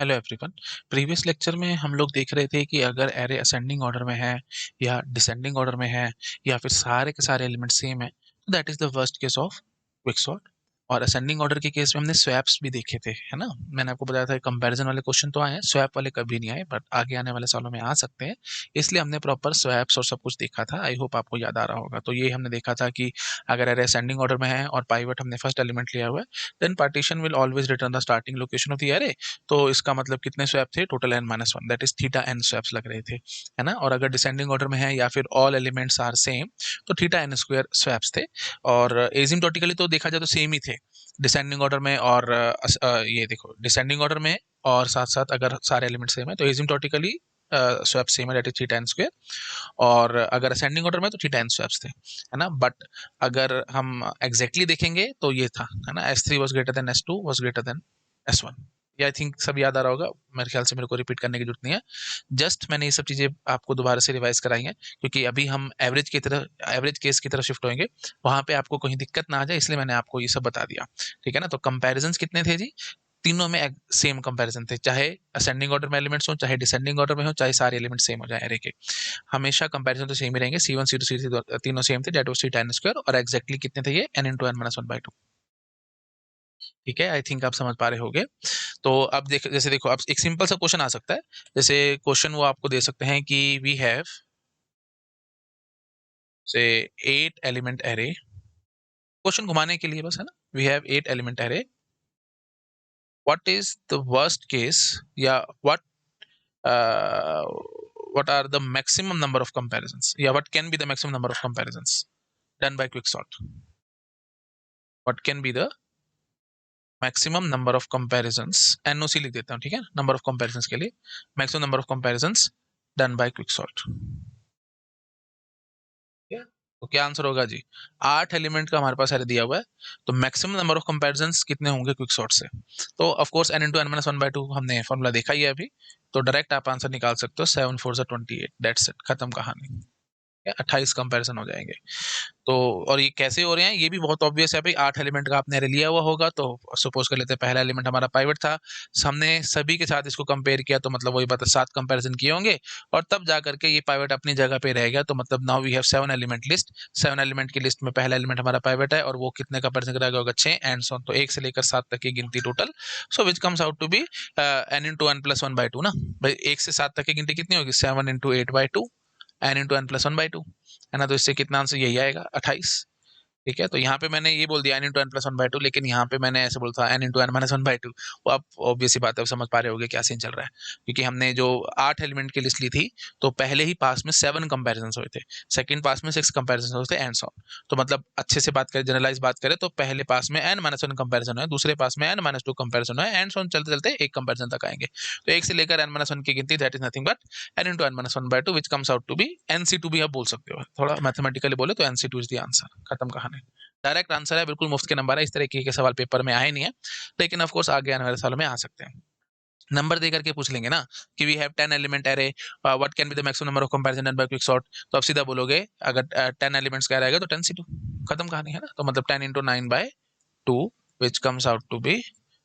Hello everyone. Previous lecture में हम लोग देख रहे थे कि अगर एरे असेंडिंग ऑर्डर में है या डिसेंडिंग ऑर्डर में है या फिर सारे के सारे एलिमेंट सेम है तो that is the worst case of quicksort. और असेंडिंग ऑर्डर के केस में हमने स्वैप्स भी देखे थे, है ना। मैंने आपको बताया था कंपैरिजन वाले क्वेश्चन तो आए हैं, स्वैप वाले कभी नहीं आए, बट आगे आने वाले सालों में आ सकते हैं। इसलिए हमने प्रॉपर स्वैप्स और सब कुछ देखा था। आई होप आपको याद आ रहा होगा। तो ये हमने देखा था कि अगर एरे असेंडिंग ऑर्डर में है और पाइवट हमने फर्स्ट एलिमेंट लिया हुआ है, then partition will always return the starting location of the array. तो इसका मतलब कितने स्वैप थे? Total n-1, that is theta n swaps लग रहे थे, है ना। और अगर डिसेंडिंग ऑर्डर में है या फिर ऑल एलिमेंट्स आर सेम तो थीटा n स्क्वायर स्वैप्स थे। और एसिम्प्टोटिकली तो देखा जाए तो सेम ही थे डिसेंडिंग ऑर्डर में। और ये देखो डिसेंडिंग ऑर्डर में और साथ साथ अगर सारे एलिमेंट सेम है तो एसिम्प्टोटिकली स्वैप सेम है, that is theta n square. और अगर असेंडिंग ऑर्डर में तो थीटा n स्वैप्स थे, है ना। बट अगर हम एग्जैक्टली देखेंगे तो ये था, है ना, S3 was greater than S2 was greater than S1। ये आई थिंक सब याद आ रहा होगा, मेरे ख्याल से मेरे को रिपीट करने की जरूरत नहीं है। जस्ट मैंने ये सब चीजें आपको दोबारा से रिवाइज कराई हैं क्योंकि अभी हम एवरेज केस की तरफ शिफ्ट होंगे, वहां पे आपको कहीं दिक्कत ना आ जाए, इसलिए मैंने आपको ये सब बता दिया। ठीक है ना। तो कंपैरिजंस कितने थे जी? तीनों में सेम कंपैरिजन थे, चाहे असेंडिंग ऑर्डर में एलिमेंट्स हो, चाहे डिसेंडिंग ऑर्डर में हो, चाहे सारे एलिमेंट सेम हो जाए एरे के। हमेशा कंपैरिजन तो सेम ही रहेंगे। C1 C2 C3 तीनों सेम थे, that was theta n square. और एग्जैक्टली कितने थे ये? n into n-1/2। ठीक है, आई थिंक आप समझ पा रहे होगे। तो अब जैसे देखो, अब एक सिंपल सा क्वेश्चन आ सकता है। जैसे क्वेश्चन वो आपको दे सकते हैं कि वी हैव से 8 एलिमेंट एरे। क्वेश्चन घुमाने के लिए बस, है ना। We have 8 element array. What is the worst case या uh, what are the maximum number of comparisons, yeah, what can be the maximum number of comparisons done by quicksort? What can be the maximum number of comparisons? NOC लिख देता हूँ, ठीक है, number of comparisons के लिए maximum number of comparisons done by quicksort. तो क्या answer होगा जी? 8 एलिमेंट का हमारे पास एरे दिया हुआ है, तो मैक्सिमम नंबर ऑफ कंपैरिजंस कितने होंगे क्विकसॉर्ट से? तो of course n into n-1/2 हमने फॉर्मूला देखा ही है अभी, तो डायरेक्ट आप आंसर निकाल सकते हो। 7 4 28, दैट्स इट, खत्म कहानी। 28 कंपैरिजन हो जाएंगे। तो और ये कैसे हो रहे हैं ये भी बहुत ऑब्वियस है भाई। 8 एलिमेंट का आपने एरे लिया हुआ होगा, तो सपोज कर लेते हैं पहला एलिमेंट हमारा पाइवट था, हमने सभी के साथ इसको कंपेयर किया, तो मतलब वही बात है, 7 कंपैरिजन किए होंगे और तब जा करके ये पाइवट अपनी जगह पे रह गया। तो मतलब now we have 7 element list. 7 element की लिस्ट में पहला एलिमेंट हमारा पाइवट है और वो कितने कंपैरिजन कराएगा होगा? 6 एंड सो, तो 1 से लेकर 7 तक की गिनती टोटल। So which comes out to be n into n+1/2 ना भाई। 1 से 7 तक की गिनती कितनी होगी? 7 इंटू 8/2 n इंटू n+1/2, है ना। तो इससे कितना आंसर यही आएगा, 28। ठीक है, तो यहाँ पे मैंने ये बोल दिया n इंटू n+1/2, लेकिन यहाँ पे मैंने ऐसे बोलता n इंटू n-1/2। वो आप ऑब्वियस सी बात है, समझ पा रहे होगे क्या सीन चल रहा है। क्योंकि हमने जो 8 एलिमेंट की लिस्ट ली थी, तो पहले ही पास में 7 कंपैरिजन हुए थे, सेकंड पास में 6 कंपैरिजन हुए थे एंड सो। तो मतलब अच्छे से बात करें, जनरलाइज बात करें, तो पहले पास में n-1 कंपैरिजन है, दूसरे पास में n-2 कंपैरिजन है, एंड सो चलते चलते एक कंपैरिजन तक आएंगे। तो 1 से लेकर n-1 की गिनती, that is nothing but n into n-1/2, which comes out to be NC2 भी आप बोल सकते हो, थोड़ा मैथमेटिकली बोले तो NC2 इज द आंसर, खत्म कहानी। डायरेक्ट आंसर है, बिल्कुल मुफ्त के नंबर है। इस तरीके के सवाल पेपर में आए नहीं है, लेकिन ऑफ कोर्स आगे आने वाले सालों में आ सकते हैं। नंबर दे करके पूछ लेंगे ना कि we have 10 element array, what can be the maximum number of comparison done by quicksort, तो आप सीधा बोलोगे अगर 10 एलिमेंट्स का रहेगा तो 10C2, खत्म कहानी, है ना। तो मतलब 10 into 9/2 which comes out to be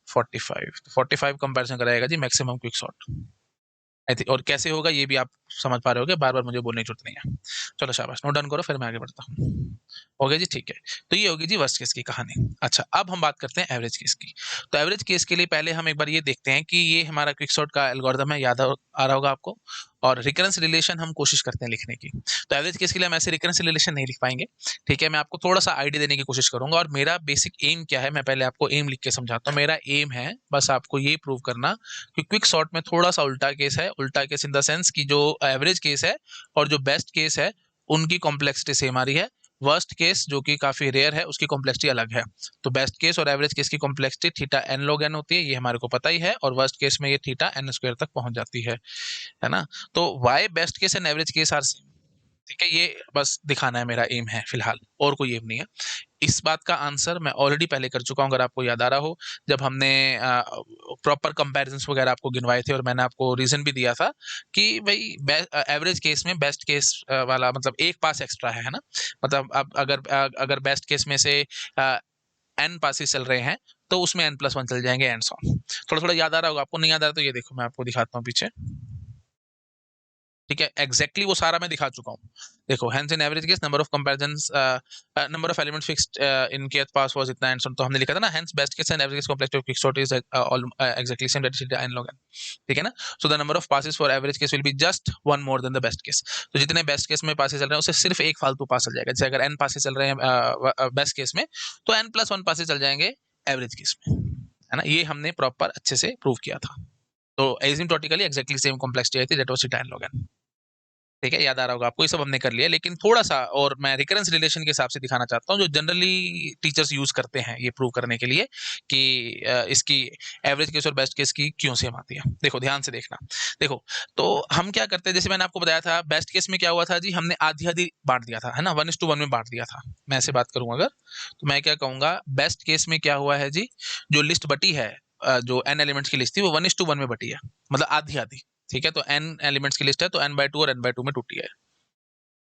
45। 45 comparison कराएगा जी मैक्सिमम क्विकसॉर्ट। और कैसे होगा ये भी आप समझ पा रहे होगे, बार बार मुझे बोलने की जरूरत नहीं है। चलो शाबाश, नोट डाउन करो, फिर मैं आगे बढ़ता हूँ। हो गया जी, ठीक है। तो ये होगी जी वर्स्ट केस की कहानी। अच्छा, अब हम बात करते हैं एवरेज केस की। तो एवरेज केस के लिए पहले हम एक बार ये देखते हैं कि ये हमारा क्विकसॉर्ट का एल्गोरिथम है, याद आ रहा होगा आपको। और रिकरेंस रिलेशन हम कोशिश करते हैं लिखने की। तो एवरेज केस के लिए हम ऐसे रिकरेंस रिलेशन नहीं लिख पाएंगे। ठीक है, मैं आपको थोड़ा सा आइडिया देने की कोशिश करूंगा। और मेरा बेसिक एम क्या है, मैं पहले आपको एम लिख के समझाता हूँ। मेरा एम है बस आपको ये प्रूव करना कि क्विक सॉर्ट में थोड़ा सा उल्टा केस है। उल्टा केस इन द सेंस कि जो एवरेज केस है और जो बेस्ट केस है उनकी कॉम्प्लेक्सिटी सेम आ रही है। वर्स्ट केस जो कि काफी रेयर है उसकी कॉम्प्लेक्सिटी अलग है। तो बेस्ट केस और एवरेज केस की complexity theta n log n होती है, ये हमारे को पता ही है। और वर्स्ट केस में ये थीटा n स्क्वायर तक पहुंच जाती है ना। तो why best case and average case are same, ठीक है, ये बस दिखाना है, मेरा एम है फिलहाल, और कोई एम नहीं है। इस बात का आंसर मैं ऑलरेडी पहले कर चुका हूं, अगर आपको याद आ रहा हो, जब हमने प्रॉपर कंपैरिजंस वगैरह आपको गिनवाए थे और मैंने आपको रीजन भी दिया था कि भाई एवरेज केस में बेस्ट केस वाला मतलब एक पास एक्स्ट्रा है ना। मतलब अब अगर बेस्ट केस में से एन पासिस चल रहे हैं तो उसमें n+1 चल जाएंगे एंड सो ऑन। थोड़ा थोड़ा याद आ रहा होगा आपको, नहीं याद आ रहा तो ये देखो मैं आपको दिखाता हूँ पीछे, ठीक है, एग्जैक्टली वो सारा मैं दिखा चुका हूँ। देखो hence in average case number of comparisons, number of element fixed in kth pass was इतना एंड सो, तो हमने लिखा था ना hence best case and average case complex of quicksort is exactly same that is n log n, ठीक है ना। So the number of passes for average case will be just one more than the best case. तो जितने best case में passes चल रहे हैं उससे सिर्फ एक फालतू पास चल जाएगा। जैसे अगर n पासेस चल रहे हैं बेस्ट केस में, तो n+1 पासेस चल जाएंगे एवरेज केस में, है ना। ये हमने प्रॉपर अच्छे से प्रूव किया था। तो एसिम्प्टोटिकली एग्जैक्टली सेम कॉम्प्लेक्सिटी आई थी, that was tan log n, ठीक है, याद आ रहा होगा आपको। ये सब हमने कर लिया, लेकिन थोड़ा सा और मैं रिकरेंस रिलेशन के हिसाब से दिखाना चाहता हूँ, जो जनरली टीचर्स यूज करते हैं ये प्रूव करने के लिए कि इसकी एवरेज केस और बेस्ट केस की क्यों सेम आती है। देखो ध्यान से देखना। देखो तो हम क्या करते हैं, जैसे मैंने आपको बताया था बेस्ट केस में क्या हुआ था जी, हमने आधी आधी बांट दिया था, है ना, 1:1 में बांट दिया था। मैं ऐसे बात करूँ अगर, तो मैं क्या कहूँगा, बेस्ट केस में क्या हुआ है जी, जो लिस्ट बटी है, जो n एलिमेंट्स की लिस्ट थी वो 1:1 में बटी है, मतलब आधी आधी, ठीक है। तो n एलिमेंट्स की लिस्ट है तो n/2 और n/2 में टूटी है,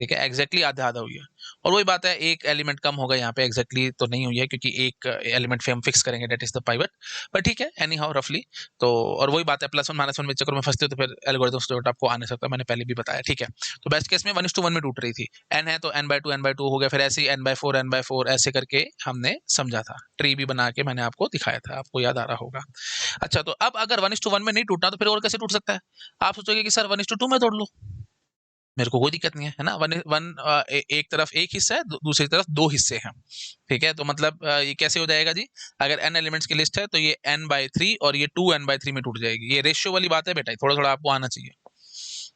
ठीक है, एग्जैक्टली आधा आधा हुई है। और वही बात है, एक एलिमेंट कम होगा यहाँ पे, एग्जैक्टली तो नहीं हुई है क्योंकि एक एलिमेंट हम फिक्स करेंगे, दैट इज द पाइवट, पर ठीक है, एनी हाउ रफली। तो और वही बात है, +1 -1 में चक्कर में फंसते हो तो फिर एल्गोरिथम्स तो आपको आ नहीं सकता, मैंने पहले भी बताया, ठीक है। तो बेस्ट केस में 1:1 में टूट रही थी, n है तो n/2 हो गया, फिर ऐसे ही n/4 ऐसे करके हमने समझा था, ट्री भी बना के मैंने आपको दिखाया था, आपको याद आ रहा होगा। अच्छा, तो अब अगर 1:1 में नहीं टूटना तो फिर और कैसे टूट सकता है? आप सोचोगे कि सर 1:2 में तोड़ लो, मेरे को कोई दिक्कत नहीं है ना। एक तरफ एक हिस्सा है, दूसरी तरफ दो हिस्से हैं, ठीक है। तो मतलब ये कैसे हो जाएगा जी, अगर n एलिमेंट्स की लिस्ट है तो ये n/3 और ये 2n/3 में टूट जाएगी। ये रेशियो वाली बात है बेटा, थोड़ा थोड़ा आपको आना चाहिए,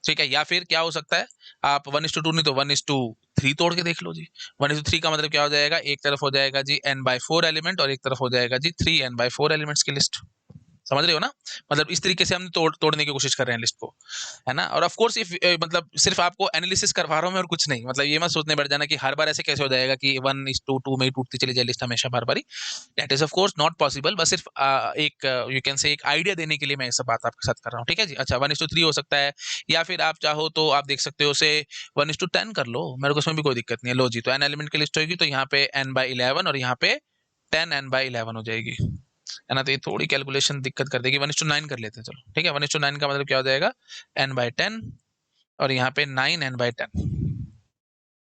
ठीक है। या फिर क्या हो सकता है, आप 1:2 नहीं तो 1:3 तोड़ के देख लो जी। 1:3 का मतलब क्या हो जाएगा, एक तरफ हो जाएगा जी n/4 एलिमेंट और एक तरफ हो जाएगा जी 3n/4 एलिमेंट्स की लिस्ट। समझ रहे हो ना, मतलब इस तरीके से हम तोड़ने की कोशिश कर रहे हैं लिस्ट को, है ना। और ऑफ कोर्स इफ मतलब सिर्फ आपको एनालिसिस करवा रहा हूं मैं और कुछ नहीं, मतलब ये मत सोचने बैठ जाना कि हर बार ऐसे कैसे हो जाएगा कि 1:2 में ही टूटती चली जाए लिस्ट हमेशा बार बारी। That is of course not possible, बस सिर्फ एक यू कैन से एक आइडिया देने के लिए मैं ये सब बात आपके साथ कर रहा हूँ, ठीक है जी। अच्छा, 1:3 हो सकता है, या फिर आप चाहो तो आप देख सकते हो उसे 1:10 कर लो, मेरे को उसमें भी कोई दिक्कत नहीं है। लो जी, तो n एलिमेंट की लिस्ट होगी तो यहाँ पे n/11 और यहाँ पे 10n/11 हो जाएगी, है ना। तो ये थोड़ी कैलकुलेशन दिक्कत कर देगी, 1:9 कर लेते हैं चलो, ठीक है। 1:9 का मतलब क्या हो जाएगा, n/10 और यहाँ पे 9n/10,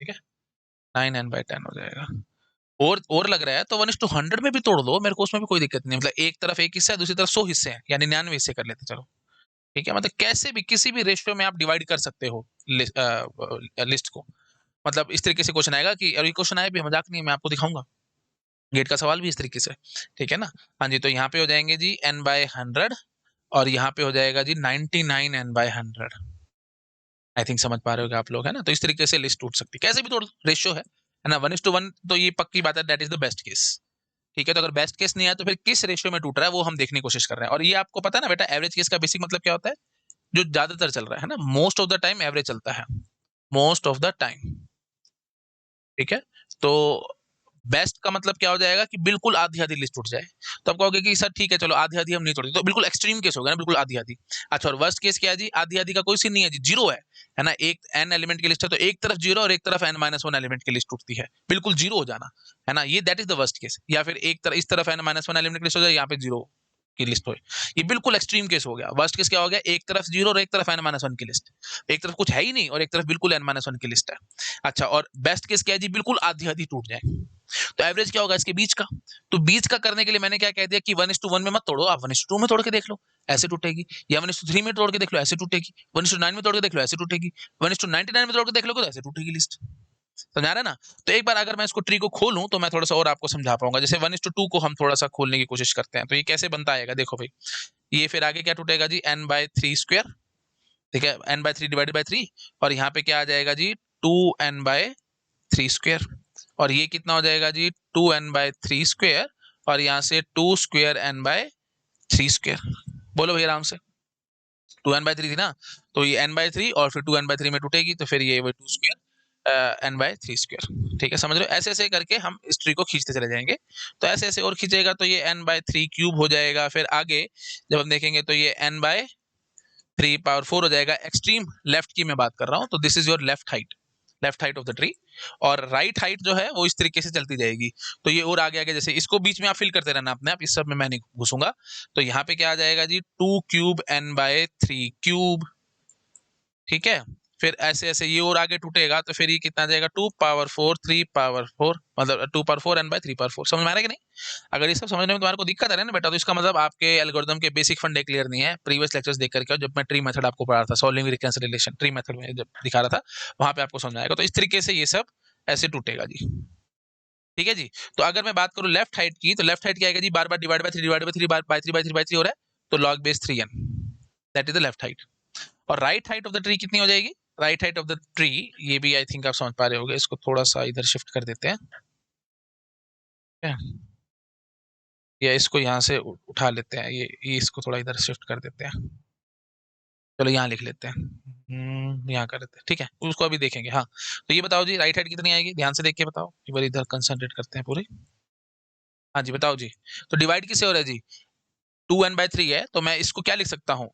ठीक है, 9n/10 हो जाएगा। और लग रहा है तो 1:100 में भी तोड़ दो, मेरे को उसमें भी कोई दिक्कत नहीं, मतलब एक तरफ एक हिस्सा है, दूसरी तरफ 100 हिस्से हैं, यानी 99 हिस्से कर लेते चलो, ठीक है। मतलब कैसे भी किसी भी रेशियो में आप डिवाइड कर सकते हो लिस्ट को। मतलब इस तरीके से क्वेश्चन आएगा कि, और ये क्वेश्चन आया भी, मजाक नहीं है, मैं आपको दिखाऊंगा गेट का सवाल भी इस तरीके से, ठीक है ना। हाँ जी, तो यहाँ पे हो जाएंगे जी n/100 और यहाँ पे हो जाएगा जी 99 n/100। आई थिंक समझ पा रहे हो आप लोग, है ना। तो इस तरीके से लिस्ट टूट सकती है, कैसे भी तोड़ रेशियो है ना। 1:1 तो ये पक्की बात है, that is the best case, ठीक है। तो अगर बेस्ट केस नहीं आया तो फिर किस रेशियो में टूट रहा है वो हम देखने की कोशिश कर रहे हैं। और ये आपको पता है ना बेटा, एवरेज केस का बेसिक मतलब क्या होता है, जो ज्यादातर चल रहा है ना, most of the time average चलता है, मोस्ट ऑफ द टाइम, ठीक है। तो बेस्ट का मतलब क्या हो जाएगा कि बिल्कुल आधी आधी लिस्ट उठ जाए। तो आप कहोगे कि सर ठीक है चलो आधी आधी हम नहीं तोड़ते, तो बिल्कुल एक्सट्रीम केस होगा ना, बिल्कुल आधी आधी। अच्छा, और वर्स्ट केस क्या है जी, आधी आधी का कोई सीन नहीं है जी, जीरो है ना। एक n एलिमेंट की लिस्ट है तो एक तरफ जीरो और एक तरफ n-1 एलिमेंट की लिस्ट टूटती है, बिल्कुल जीरो हो जाना, है ना। ये that is the worst case. या फिर एक तरफ इस तरफ n-1 एलिमेंट की लिस्ट हो जाए, यहाँ पे जीरो की लिस्ट हो, ये बिल्कुल एक्सट्रीम केस हो गया। वर्स्ट केस क्या हो गया, एक तरफ जीरो और एक तरफ n-1 की लिस्ट, एक तरफ कुछ है ही नहीं और एक तरफ बिल्कुल n-1 की लिस्ट है। अच्छा, और बेस्ट केस क्या है जी, बिल्कुल आधी आधी टूट जाए। तो एवरेज क्या होगा इसके बीच का। तो बीच का करने के लिए मैंने क्या कह दिया कि 1:1 में मत तोड़ो, आप 1:2 में तोड़ के देख लो, ऐसे टूटेगी। या 1:3 में तोड़ के देख लो, ऐसे टूटेगी। 1:9 में तोड़ के देख लो, ऐसे टूटेगी। 1:99 में तोड़ के देख लो तो ऐसे टूटेगी लिस्ट। समझ आ रहा है ना। तो एक बार अगर मैं इसको ट्री को खोलूं तो मैं थोड़ा सा और आपको समझा पाऊंगा। जैसे 1:2 को हम थोड़ा सा खोलने की कोशिश करते हैं, तो ये कैसे बनता आएगा, देखो भाई। ये फिर आगे क्या टूटेगा जी, n/3², ठीक है, n/3 डिवाइडेड बाय 3, और यहाँ पे क्या आ जाएगा जी 2n/3², और ये कितना हो जाएगा जी 2n/3², और यहाँ से 2n/3²। बोलो भैया आराम से, 2n/3 थी ना, तो ये n/3 और फिर 2n/3 में टूटेगी, तो फिर ये 2n/3², ठीक है। समझ रहे हो, ऐसे ऐसे करके हम इस ट्री को खींचते चले जाएंगे। तो ऐसे ऐसे और खींचेगा तो ये n/3³ हो जाएगा। फिर आगे जब हम देखेंगे तो ये n/3 पावर 4 हो जाएगा। एक्सट्रीम लेफ्ट की मैं बात कर रहा हूँ, तो this is your left height, left height of the tree, और राइट हाइट जो है वो इस तरीके से चलती जाएगी। तो ये और आगे आगे, जैसे इसको बीच में आप फिल करते रहना अपने आप, इस सब में मैं नहीं घुसूंगा। तो यहाँ पे क्या आ जाएगा जी, 2 क्यूब n बाय 3 क्यूब, ठीक है। फिर ऐसे ऐसे ये और आगे टूटेगा तो फिर ये कितना आ जाएगा, 2 पावर 4 3 पावर 4, मतलब 2 पावर 4 n बाय 3 पावर 4। समझ में आ रहा है कि नहीं? अगर ये सब समझने में तुम्हारे को दिक्कत आ रहा है ना बेटा, तो इसका मतलब आपके एल्गोरिथम के बेसिक फंडे क्लियर नहीं है। प्रीवियस लेक्चर्स देख करके, जब मैं ट्री मेथड आपको पढ़ा था, सॉल्विंग रिकंसिलिएशन ट्री मेथड में जब दिखा रहा था, वहां पे आपको समझ आएगा। तो इस तरीके से ये सब ऐसे टूटेगा जी, ठीक है जी। तो अगर मैं बात करूं लेफ्ट हाइट की, तो लेफ्ट हाइट क्या आएगा जी, बार बार divide by 3 divide by 3 by 3 by 3 by 3 हो रहा है, तो log base 3n, that is the left height. और right height of the tree कितनी हो जाएगी, right height of the tree, ये भी आई थिंक आप समझ पा रहे होंगे, इसको थोड़ा सा इधर शिफ्ट कर देते हैं, या इसको यहाँ से उठा लेते हैं, ये इसको थोड़ा इधर शिफ्ट कर देते हैं, चलो यहाँ लिख लेते हैं, यहाँ कर देते हैं, ठीक है, उसको अभी देखेंगे। हाँ, तो ये बताओ जी राइट हाइट कितनी आएगी, ध्यान से देख के बताओ, एक बार इधर कंसंट्रेट करते हैं पूरी। हाँ जी बताओ जी, तो डिवाइड किससे हो रहा है जी, 2n/3 है, तो मैं इसको क्या लिख सकता हूँ,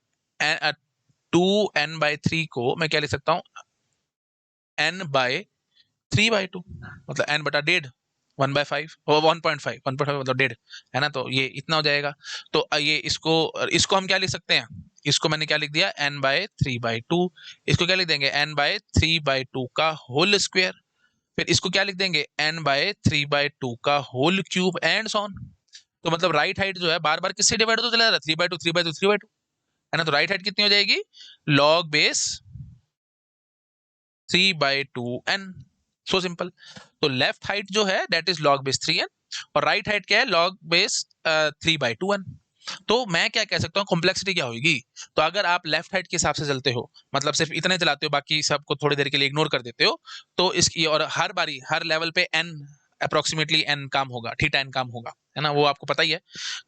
2n/3 को मैं क्या लिख सकता हूँ, n/3/2, मतलब n बटा 1.5, 1/5 और 1.5 मतलब 1.5 है ना, तो ये इतना हो जाएगा। तो ये इसको हम क्या लिख सकते हैं, इसको मैंने क्या लिख दिया, n/3/2, इसको क्या लिख देंगे, n/3/2 का होल स्क्वायर, फिर इसको क्या लिख देंगे, n/3/2 का whole cube, and so on. तो मतलब राइट हाइट जो है बार बार किससे डिवाइड होता चला जा रहा है, 3/2 3/2 3/2, है ना। तो राइट हाइट कितनी हो जाएगी, log base 3/2n, so simple. तो लेफ्ट हाइट जो है that is log base 3n, और राइट हाइट क्या है, log बेस 3/2n। तो मैं क्या कह सकता हूँ, कॉम्प्लेक्सिटी क्या होगी, तो अगर आप लेफ्ट हाइट के हिसाब से चलते हो, मतलब सिर्फ इतने चलाते हो, बाकी सबको थोड़ी देर के लिए इग्नोर कर देते हो, तो इसकी, और हर बारी हर लेवल पे n अप्रोक्सीमेटली n काम होगा, थीटा n काम होगा, है ना, वो आपको पता ही है।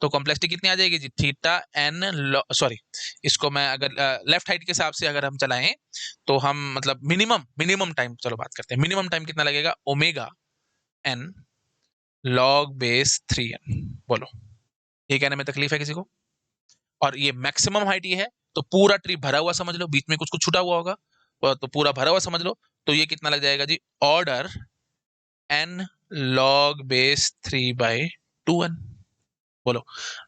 तो कॉम्प्लेक्सिटी कितनी आ जाएगी जी, थीटा n, सॉरी, इसको मैं अगर लेफ्ट हाइट के हिसाब से अगर हम चलाएं, तो हम मतलब मिनिमम टाइम, चलो बात करते हैं, मिनिमम टाइम कितना लगेगा, omega n log base 3n। बोलो, ये कहने में तकलीफ है किसी को? और ये मैक्सिमम हाइट ये है, तो पूरा ट्री भरा हुआ समझ लो, बीच में कुछ कुछ छूटा हुआ होगा, तो पूरा भरा हुआ समझ लो। तो ये कितना लग जाएगा जी, order n log base 3/2n। बोलो,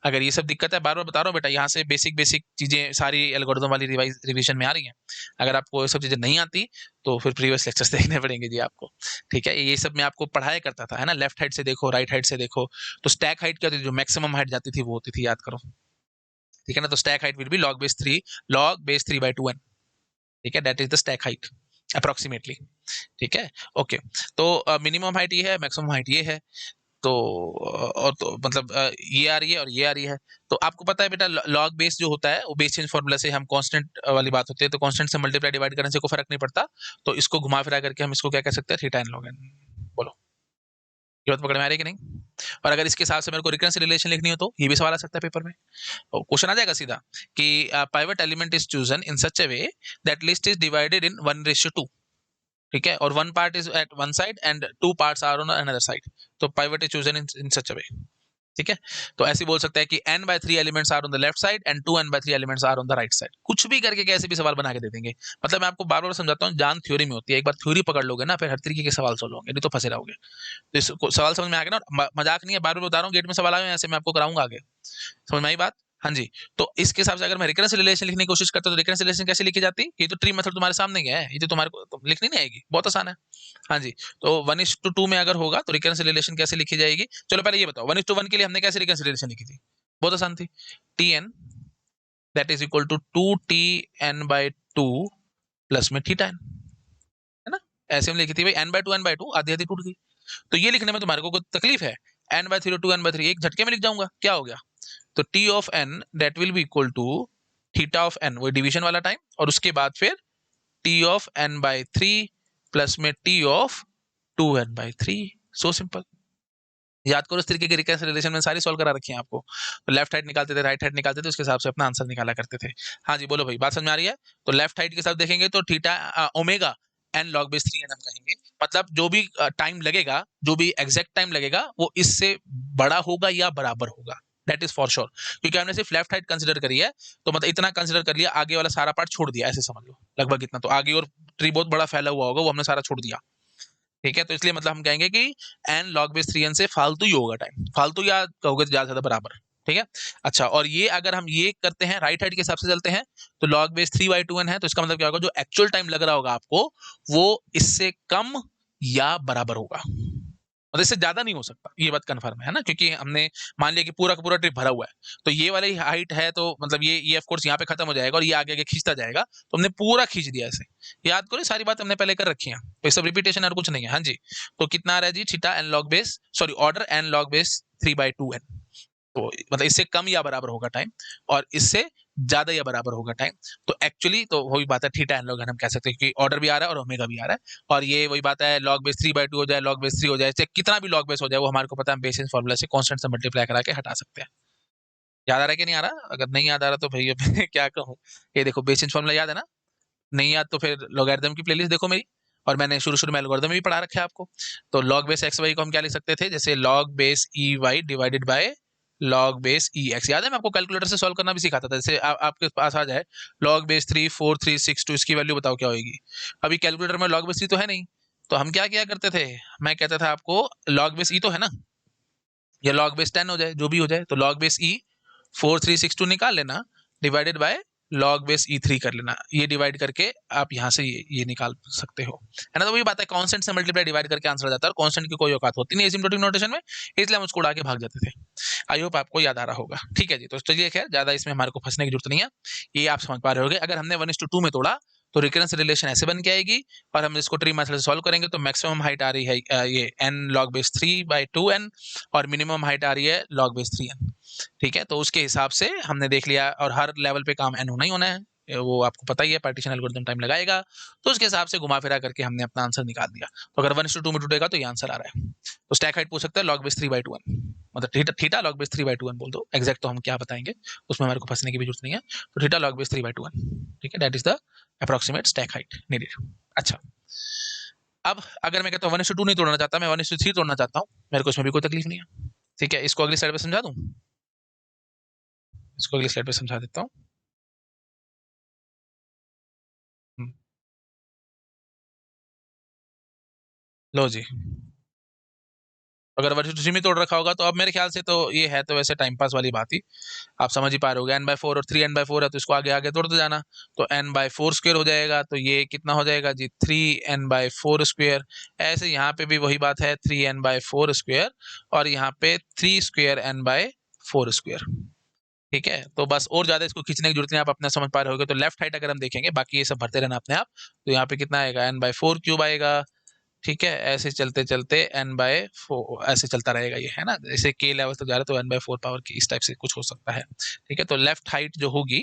अगर ये सब दिक्कत है, बार बार बता रहा हूँ बेटा, यहाँ से बेसिक बेसिक चीजें सारी एल्गोरिथम वाली रिवीजन में आ रही हैं। अगर आपको ये सब चीजें नहीं आती, तो फिर प्रीवियस लेक्चर्स देखने पड़ेंगे जी आपको, ठीक है। ये सब मैं आपको पढ़ाया करता था, है ना, लेफ्ट हाइट से देखो, राइट हाइट से देखो। तो स्टैक हाइट क्या होती थी, जो मैक्सिमम हाइट जाती थी वो होती थी, याद करो, ठीक है ना। तो stack height will be log base 3/2n, ठीक है, that is the stack height approximately, ठीक है। ओके, तो मिनिमम हाइट ये है, मैक्सिमम हाइट ये है, तो और तो मतलब ये आ रही है और ये आ रही है। तो आपको पता है बेटा, लॉग बेस जो होता है वो बेस चेंज फॉर्मूला से हम कांस्टेंट वाली बात होती है, तो कांस्टेंट से मल्टीप्लाई डिवाइड करने से कोई फर्क नहीं पड़ता, तो इसको घुमा फिरा करके हम इसको क्या कह सकते हैं, थीटा n log n। बोलो, ये बात पकड़ में आ रही है कि नहीं? और अगर इसके हिसाब से मेरे को रिकंसिलिएशन लिखनी हो, तो ये भी सवाल आ सकता है पेपर में, क्वेश्चन आ जाएगा सीधा कि pivot element is chosen in such a way that list is divided in 1:2, ठीक है, और one part is at one side and two parts are on another side, तो pivot is chosen in such a way, ठीक है। तो ऐसे बोल सकते हैं कि n/3 elements are on the left side and 2n/3 elements are on the right side, कुछ भी करके कैसे भी सवाल बना के दे देंगे। मतलब मैं आपको बार बार समझाता हूँ, जान थ्योरी में होती है, एक बार थ्योरी पकड़ लोगे ना, फिर हर तरीके के सवाल सोल्व होंगे, नहीं तो फंसे रहोगे। तो इस सवाल समझ में आ गया ना, मजाक नहीं है, बार बार बता रहा हूँ, गेट में सवाल आए ऐसे मैं आपको कराऊंगा आगे, समझ में आई बात? हाँ जी। तो इसके हिसाब से अगर मैं रिकरेंस रिलेशन लिखने की कोशिश करता हूँ, तो रिकरेंस रिलेशन कैसे लिखी जाती है, ये तो ट्री मेथड तुम्हारे सामने ही है, ये तो तुम्हारे को तो लिखनी नहीं आएगी, बहुत आसान है। हाँ जी, तो 1:2 में अगर होगा तो रिकरेंस रिलेशन कैसे लिखी जाएगी, चलो पहले ये बताओ, 1:1 के लिए हमने कैसे रिकरेंस रिलेशन लिखी थी, बहुत आसान थी, Tn that is equal to 2Tn/2 plus में थीटा n, है ना, ऐसे हम लिखी थी भाई, n/2 आधी आधी टूट गई। तो ये लिखने में तुम्हारे को कोई तकलीफ है, n/3 2n/3 एक झटके में लिख जाऊंगा, क्या हो गया, तो T of n that will be equal to theta of n, वो डिवीजन वाला टाइम, और उसके बाद फिर T ऑफ n/3 प्लस में T of 2n/3, so simple. याद करो, इस तरीके के रिकंसिलिएशन में सारी सॉल्व करा रखी है आपको, तो लेफ्ट हाइट निकालते थे, राइट हाइट निकालते थे, उसके हिसाब से अपना आंसर निकाला करते थे। हाँ जी बोलो भाई, बात समझ में आ रही है? तो लेफ्ट हाइट के साथ देखेंगे तो theta omega n log base 3n हम कहेंगे, मतलब जो भी टाइम लगेगा, जो भी एग्जैक्ट टाइम लगेगा, वो इससे बड़ा होगा या बराबर होगा, दैट इज फॉर श्योर, क्योंकि हमने सिर्फ लेफ्ट हाइट कंसिडर करी है, तो मतलब इतना कंसिडर कर लिया, आगे वाला सारा पार्ट छोड़ दिया, ऐसे समझ लो, लगभग इतना, तो आगे और ट्री बहुत बड़ा फैला हुआ होगा, वो हमने सारा छोड़ दिया, ठीक है। तो इसलिए मतलब हम कहेंगे कि n log base 3n से फालतू ही होगा टाइम, फालतू या कहोगे तो ज्यादा से ज्यादा बराबर, ठीक है। अच्छा, और ये अगर हम ये करते हैं राइट हैंड के हिसाब से चलते हैं तो log base 3/2n है, तो इसका मतलब क्या होगा, जो एक्चुअल टाइम लग रहा होगा आपको वो इससे कम या बराबर होगा, मतलब इससे ज्यादा नहीं हो सकता, ये बात कंफर्म है ना, क्योंकि हमने मान लिया कि पूरा का पूरा ट्रिप भरा हुआ है, तो ये वाली हाइट है, तो मतलब ये ऑफ कोर्स यहाँ पे खत्म हो जाएगा और ये आगे आगे खींचता जाएगा, तो हमने पूरा खींच दिया ऐसे। याद करो, सारी बात हमने पहले कर रखी है, तो सब रिपीटेशन और कुछ नहीं है। हाँ जी, तो कितना आ रहा है जी, theta n log base, sorry order n log base 3/2n, तो मतलब इससे कम या बराबर होगा टाइम, और इससे ज्यादा या बराबर होगा टाइम। तो एक्चुअली तो वही बात है, थीटा एन लॉग एन हम कह सकते हैं, क्योंकि ऑर्डर भी आ रहा है और ओमेगा भी आ रहा है, और ये वही बात है, लॉग बेस 3/2 हो जाए, लॉग बेस 3 हो जाए, चाहे कितना भी लॉग बेस हो जाए, वो हमारे को पता है, हम बेसिस फॉर्मूला से कांस्टेंट से मल्टीप्लाई करा के हटा सकते हैं। याद आ रहा है कि नहीं आ रहा? अगर नहीं याद आ रहा तो भैया मैं क्या कहूँ, ये देखो बेसिस फॉर्मूला याद है ना, नहीं याद तो फिर लॉगरिथम की प्लेलिस्ट देखो मेरी, और मैंने शुरू शुरू में एल्गोरिथम में भी पढ़ा रखा है आपको। तो लॉग बेस एक्स वाई को हम क्या लिख सकते थे, जैसे log base e y divided by log base e x. याद है, मैं आपको कैलकुलेटर से सॉल्व करना भी सिखाता था, जैसे आपके पास आ जाए लॉग बेस 34362, इसकी वैल्यू बताओ क्या होगी। अभी कैलकुलेटर में लॉग बेस 3 तो है नहीं, तो हम क्या किया करते थे, मैं कहता था आपको लॉग बेस ई तो है ना, या लॉग बेस 10 हो जाए, जो भी हो जाए, तो लॉग बेस ई 4362 निकाल लेना, डिवाइडेड बाय लॉग बेस ई3 कर लेना, ये डिवाइड करके आप यहाँ से ये निकाल सकते हो, है ना। तो वही बात है, कांस्टेंट से मल्टीप्लाई डिवाइड करके आंसर आ जाता है, और कांस्टेंट की कोई औकात होती नहीं एसिम्प्टोटिक नोटेशन में, इसलिए हम उसको उड़ा के भाग जाते थे। आई होप आपको याद आ रहा होगा, ठीक है जी। तो चलिए खैर, ज्यादा इसमें हमारे को फंसने की जरूरत नहीं है, ये आप समझ पा रहे होगे। अगर हमने 1:2 में तोड़ा तो रिकरेंस रिलेशन ऐसे बन के आएगी, और हम इसको ट्री मेथड से सॉल्व करेंगे तो मैक्सिमम हाइट आ रही है ये n log base 3/2n, और मिनिमम हाइट आ रही है log base 3n, ठीक है। तो उसके हिसाब से हमने देख लिया, और हर लेवल पे काम n होना ही होना है, वो आपको पता ही है, पार्टीशन एल्गोरिथम टाइम लगाएगा, तो उसके हिसाब से घुमा फिरा करके हमने अपना आंसर निकाल दिया। तो अगर 1:2 में टूटेगा तो ये आंसर आ रहा है। तो स्टैक हाइट पूछ सकता है log base 3/2n, मतलब थीटा log base 3/2n बोल दो, एग्जैक्ट तो हम क्या बताएंगे, उसमें हमारे को फंसने की भी जरूरत नहीं है। तो थीटा log base 3/2n, ठीक है, that is the approximate stack height needed. अच्छा, अब अगर मैं कहता हूँ 1:2 नहीं तोड़ना चाहता, मैं 1:3 तोड़ना चाहता हूँ, मेरे को इसमें भी कोई तकलीफ नहीं है, ठीक है। इसको अगली स्लाइड पे समझा दूं, इसको अगली स्लाइड पे समझा देता हूँ। लो जी, अगर 1:3 में तोड़ रखा होगा तो अब मेरे ख्याल से तो ये है तो वैसे टाइम पास वाली बात ही, आप समझ ही पा रहे होगे, n/4 और 3n/4 है, तो इसको आगे आगे तोड़ते जाना, तो n/4 स्क्वायर हो जाएगा, तो ये कितना हो जाएगा जी, 3n/4 स्क्वायर। ऐसे यहाँ पे भी वही बात है, 3n/4 स्क्वायर, और यहाँ पे 3 स्क्वायर n/4 स्क्वायर, ठीक है। तो बस और ज्यादा इसको खींचने की जरूरत नहीं, आप अपना समझ पा रहे होगे। तो लेफ्ट हाइट अगर हम देखेंगे, बाकी ये सब भरते रहना अपने आप, तो यहाँ पे कितना आएगा, n/4 क्यूब आएगा, ठीक है। ऐसे चलते चलते n/4 ऐसे चलता रहेगा ये, है ना, जैसे के लेवल तक जा रहा है तो n/4 पावर की इस टाइप से कुछ हो सकता है, ठीक है। तो लेफ्ट हाइट जो होगी,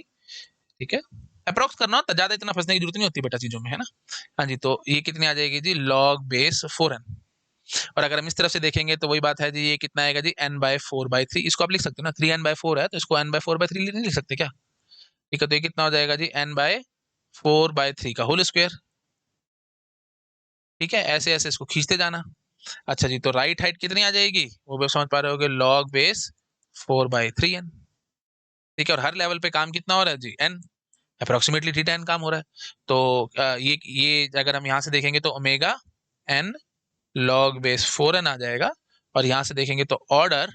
ठीक है, अप्रोक्स करना होता, ज्यादा इतना फंसने की जरूरत नहीं होती बेटा चीजों में, है ना। हाँ जी, तो ये कितनी आ जाएगी जी, log base 4n। और अगर हम इस तरफ से देखेंगे तो वही बात है जी, ये कितना आएगा जी, n/4/3, इसको आप लिख सकते हो ना, 3n/4 है तो इसको n/4/3 नहीं लिख सकते क्या, ठीक है। तो ये कितना हो जाएगा जी, n/4/3 का होल स्क्वायर, ठीक है। ऐसे ऐसे इसको खींचते जाना। अच्छा जी, तो राइट हाइट कितनी आ जाएगी, वो भी समझ पा रहे होगे, log base 4/3n, ठीक है। और हर लेवल पे काम कितना हो रहा है जी, n, अप्रोक्सीमेटली थीटा n काम हो रहा है। तो ये अगर हम यहाँ से देखेंगे तो omega n log base 4n आ जाएगा, और यहाँ से देखेंगे तो order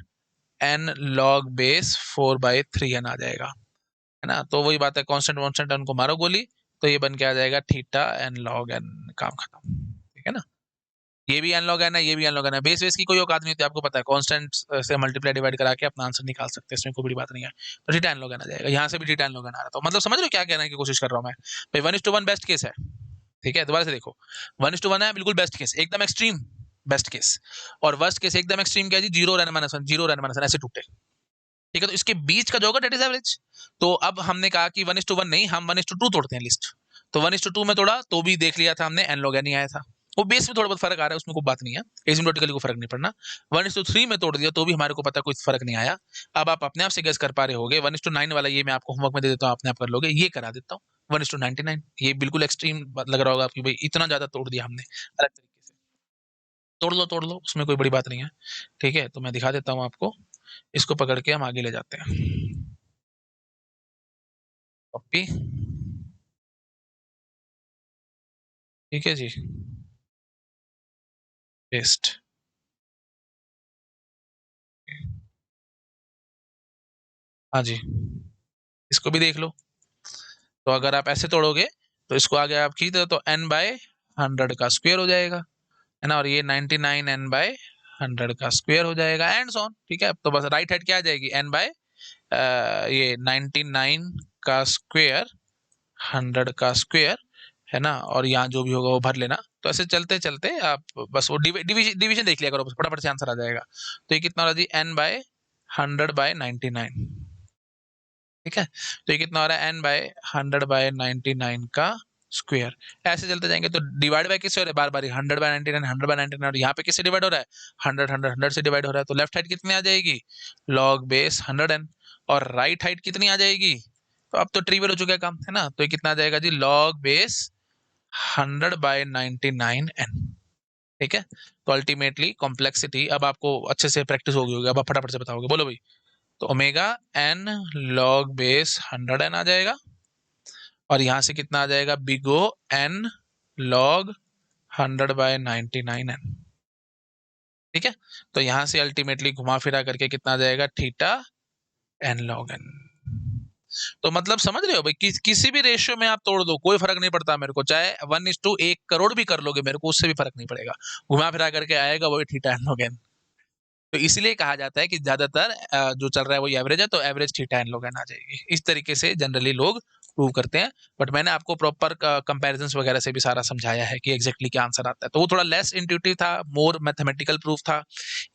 n log base 4/3n आ जाएगा, है ना। तो वही बात है, कांस्टेंट वांस्टेंट उनको मारो गोली, तो ये बन के आ जाएगा थीटा n log n, काम खत्म, ठीक है ना। ये भी n log n है, ये भी n log n है, बेस वेस की कोई औकात नहीं होती, आपको पता है, कांस्टेंट से मल्टीप्लाई डिवाइड करा के अपना आंसर निकाल सकते हैं, इसमें कोई बड़ी बात नहीं है। तो थीटा n log n आ जाएगा, यहाँ से भी थीटा n log n आ रहा था, मतलब समझ रहे हो क्या कहने की कोशिश कर रहा हूँ मैं भाई। 1:1 बेस्ट केस है, ठीक है, दोबारा से देखो, 1:1 है बिल्कुल बेस्ट केस, एकदम एक्सट्रीम बेस्ट केस, और वर्स्ट केस एकदम एक्सट्रीम क्या है जी, 0 0 ऐसे टूटे, ठीक है। तो इसके बीच का जो होगा डेट इज एवरेज। तो अब हमने कहा कि 1:1 नहीं, हम 1:2 तोड़ते हैं लिस्ट, तो 1:2 में तोड़ा तो भी देख लिया था हमने, एन लॉग एन ही आया था, वो बेस में थोड़ा बहुत फर्क आ रहा है, उसमें कोई बात नहीं है, एसिम्प्टोटिकली को फर्क नहीं पड़ना। 1:3 में तोड़ दिया तो भी हमारे को पता कोई फर्क नहीं आया। अब आप अपने आप से गेस कर पा रहे होगे, 1:9 वाला ये मैं आपको होमवर्क में दे देता हूँ, अपने आप कर लोगे, ये करा देता हूँ 1:99, ये बिल्कुल एक्सट्रीम लग रहा होगा आपकी, भाई इतना ज्यादा तोड़ दिया हमने, अलग तरीके से तोड़ लो, उसमें कोई बड़ी बात नहीं है, ठीक है। तो मैं दिखा देता हूँ आपको, इसको पकड़ के हम आगे ले जाते हैं, कॉपी, ठीक है जी, पेस्ट। हाँ जी, इसको भी देख लो। तो अगर आप ऐसे तोड़ोगे तो इसको आगे आप खींच दो तो n बाय 100 का स्क्वायर हो जाएगा, है ना, और ये 99 n बाय 100 का स्क्वायर हो जाएगा एंड सो ऑन। ठीक है, तो बस राइट हैंड क्या आ जाएगी, n बाय ये 99 का स्क्वायर 100 का स्क्वायर, है ना, और यहाँ जो भी होगा वो भर लेना। तो ऐसे चलते चलते आप बस वो डिवीजन देख लिया करो, बस फटाफट से आंसर आ जाएगा। तो ये कितना हो रहा है जी, n बाय 100 बाय 99। ठीक है, तो ये कितना हो रहा है, n बाय 100 बाय 99 का स्क्वायर। ऐसे चलते जाएंगे तो डिवाइड बाय किससे हो रहा है, बार बार 100 बाय 99 100 बाय 99, और यहाँ पे किससे डिवाइड हो रहा है, 100 100 100 से डिवाइड हो रहा है। तो लेफ्ट साइड कितनी आ जाएगी, लॉग बेस 100n, और राइट साइड कितनी आ जाएगी, तो अब तो ट्रिवियल हो चुका है काम, है ना, तो ये कितना आ जाएगा जी, लॉग बेस 100 बाय 99n। ठीक है, तो अल्टीमेटली कॉम्प्लेक्सिटी, अब आपको अच्छे से प्रैक्टिस हो गई होगी, अब आप फटाफट से बताओगे, बोलो भाई। तो omega n log base 100n आ जाएगा, और यहाँ से कितना आ जाएगा, बिगो एन लॉग 100 बाय 99n। ठीक है, तो यहाँ से अल्टीमेटली घुमा फिरा करके कितना आ जाएगा, थीटा एन लॉग एन। तो मतलब समझ रहे हो भाई, किसी भी रेशियो में आप तोड़ दो कोई फर्क नहीं पड़ता मेरे को, चाहे 1:1 करोड़ भी कर लोगे मेरे को उससे भी फर्क नहीं पड़ेगा, घुमा फिरा करके आएगा वही थीटा एन लॉग एन। तो इसलिए कहा जाता है कि ज्यादातर जो चल रहा है वो एवरेज है, तो average theta n log n आ जाएगी। इस तरीके से जनरली लोग प्रूव करते हैं, बट मैंने आपको प्रॉपर कंपैरिजंस वगैरह से भी सारा समझाया है कि एग्जैक्टली क्या आंसर आता है। तो वो थोड़ा लेस इंट्यूटिव था, मोर मैथमेटिकल प्रूफ था।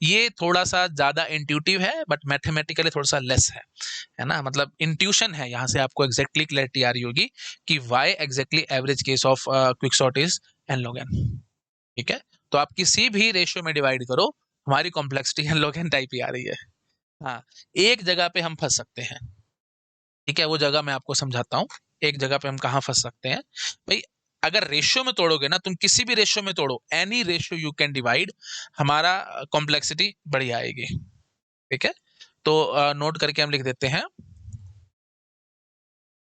ये थोड़ा सा ज्यादा इंट्यूटिव है बट मैथमेटिकली थोड़ा सा लेस है ना, मतलब इंट्यूशन है, यहाँ से आपको एग्जैक्टली क्लैरिटी आ रही होगी कि why exactly average case of quicksort is n log n। ठीक है, तो आप किसी भी रेशियो में डिवाइड करो, हमारी complexity n log n type ही आ रही है। हाँ, एक जगह पे हम फंस सकते हैं। ठीक है, वो जगह मैं आपको समझाता हूँ, एक जगह पे हम कहाँ फंस सकते हैं भाई। अगर रेशियो में तोड़ोगे ना, तुम किसी भी रेशियो में तोड़ो, any ratio you can divide, हमारा कॉम्प्लेक्सिटी बढ़िया आएगी। ठीक है, तो नोट करके हम लिख देते हैं,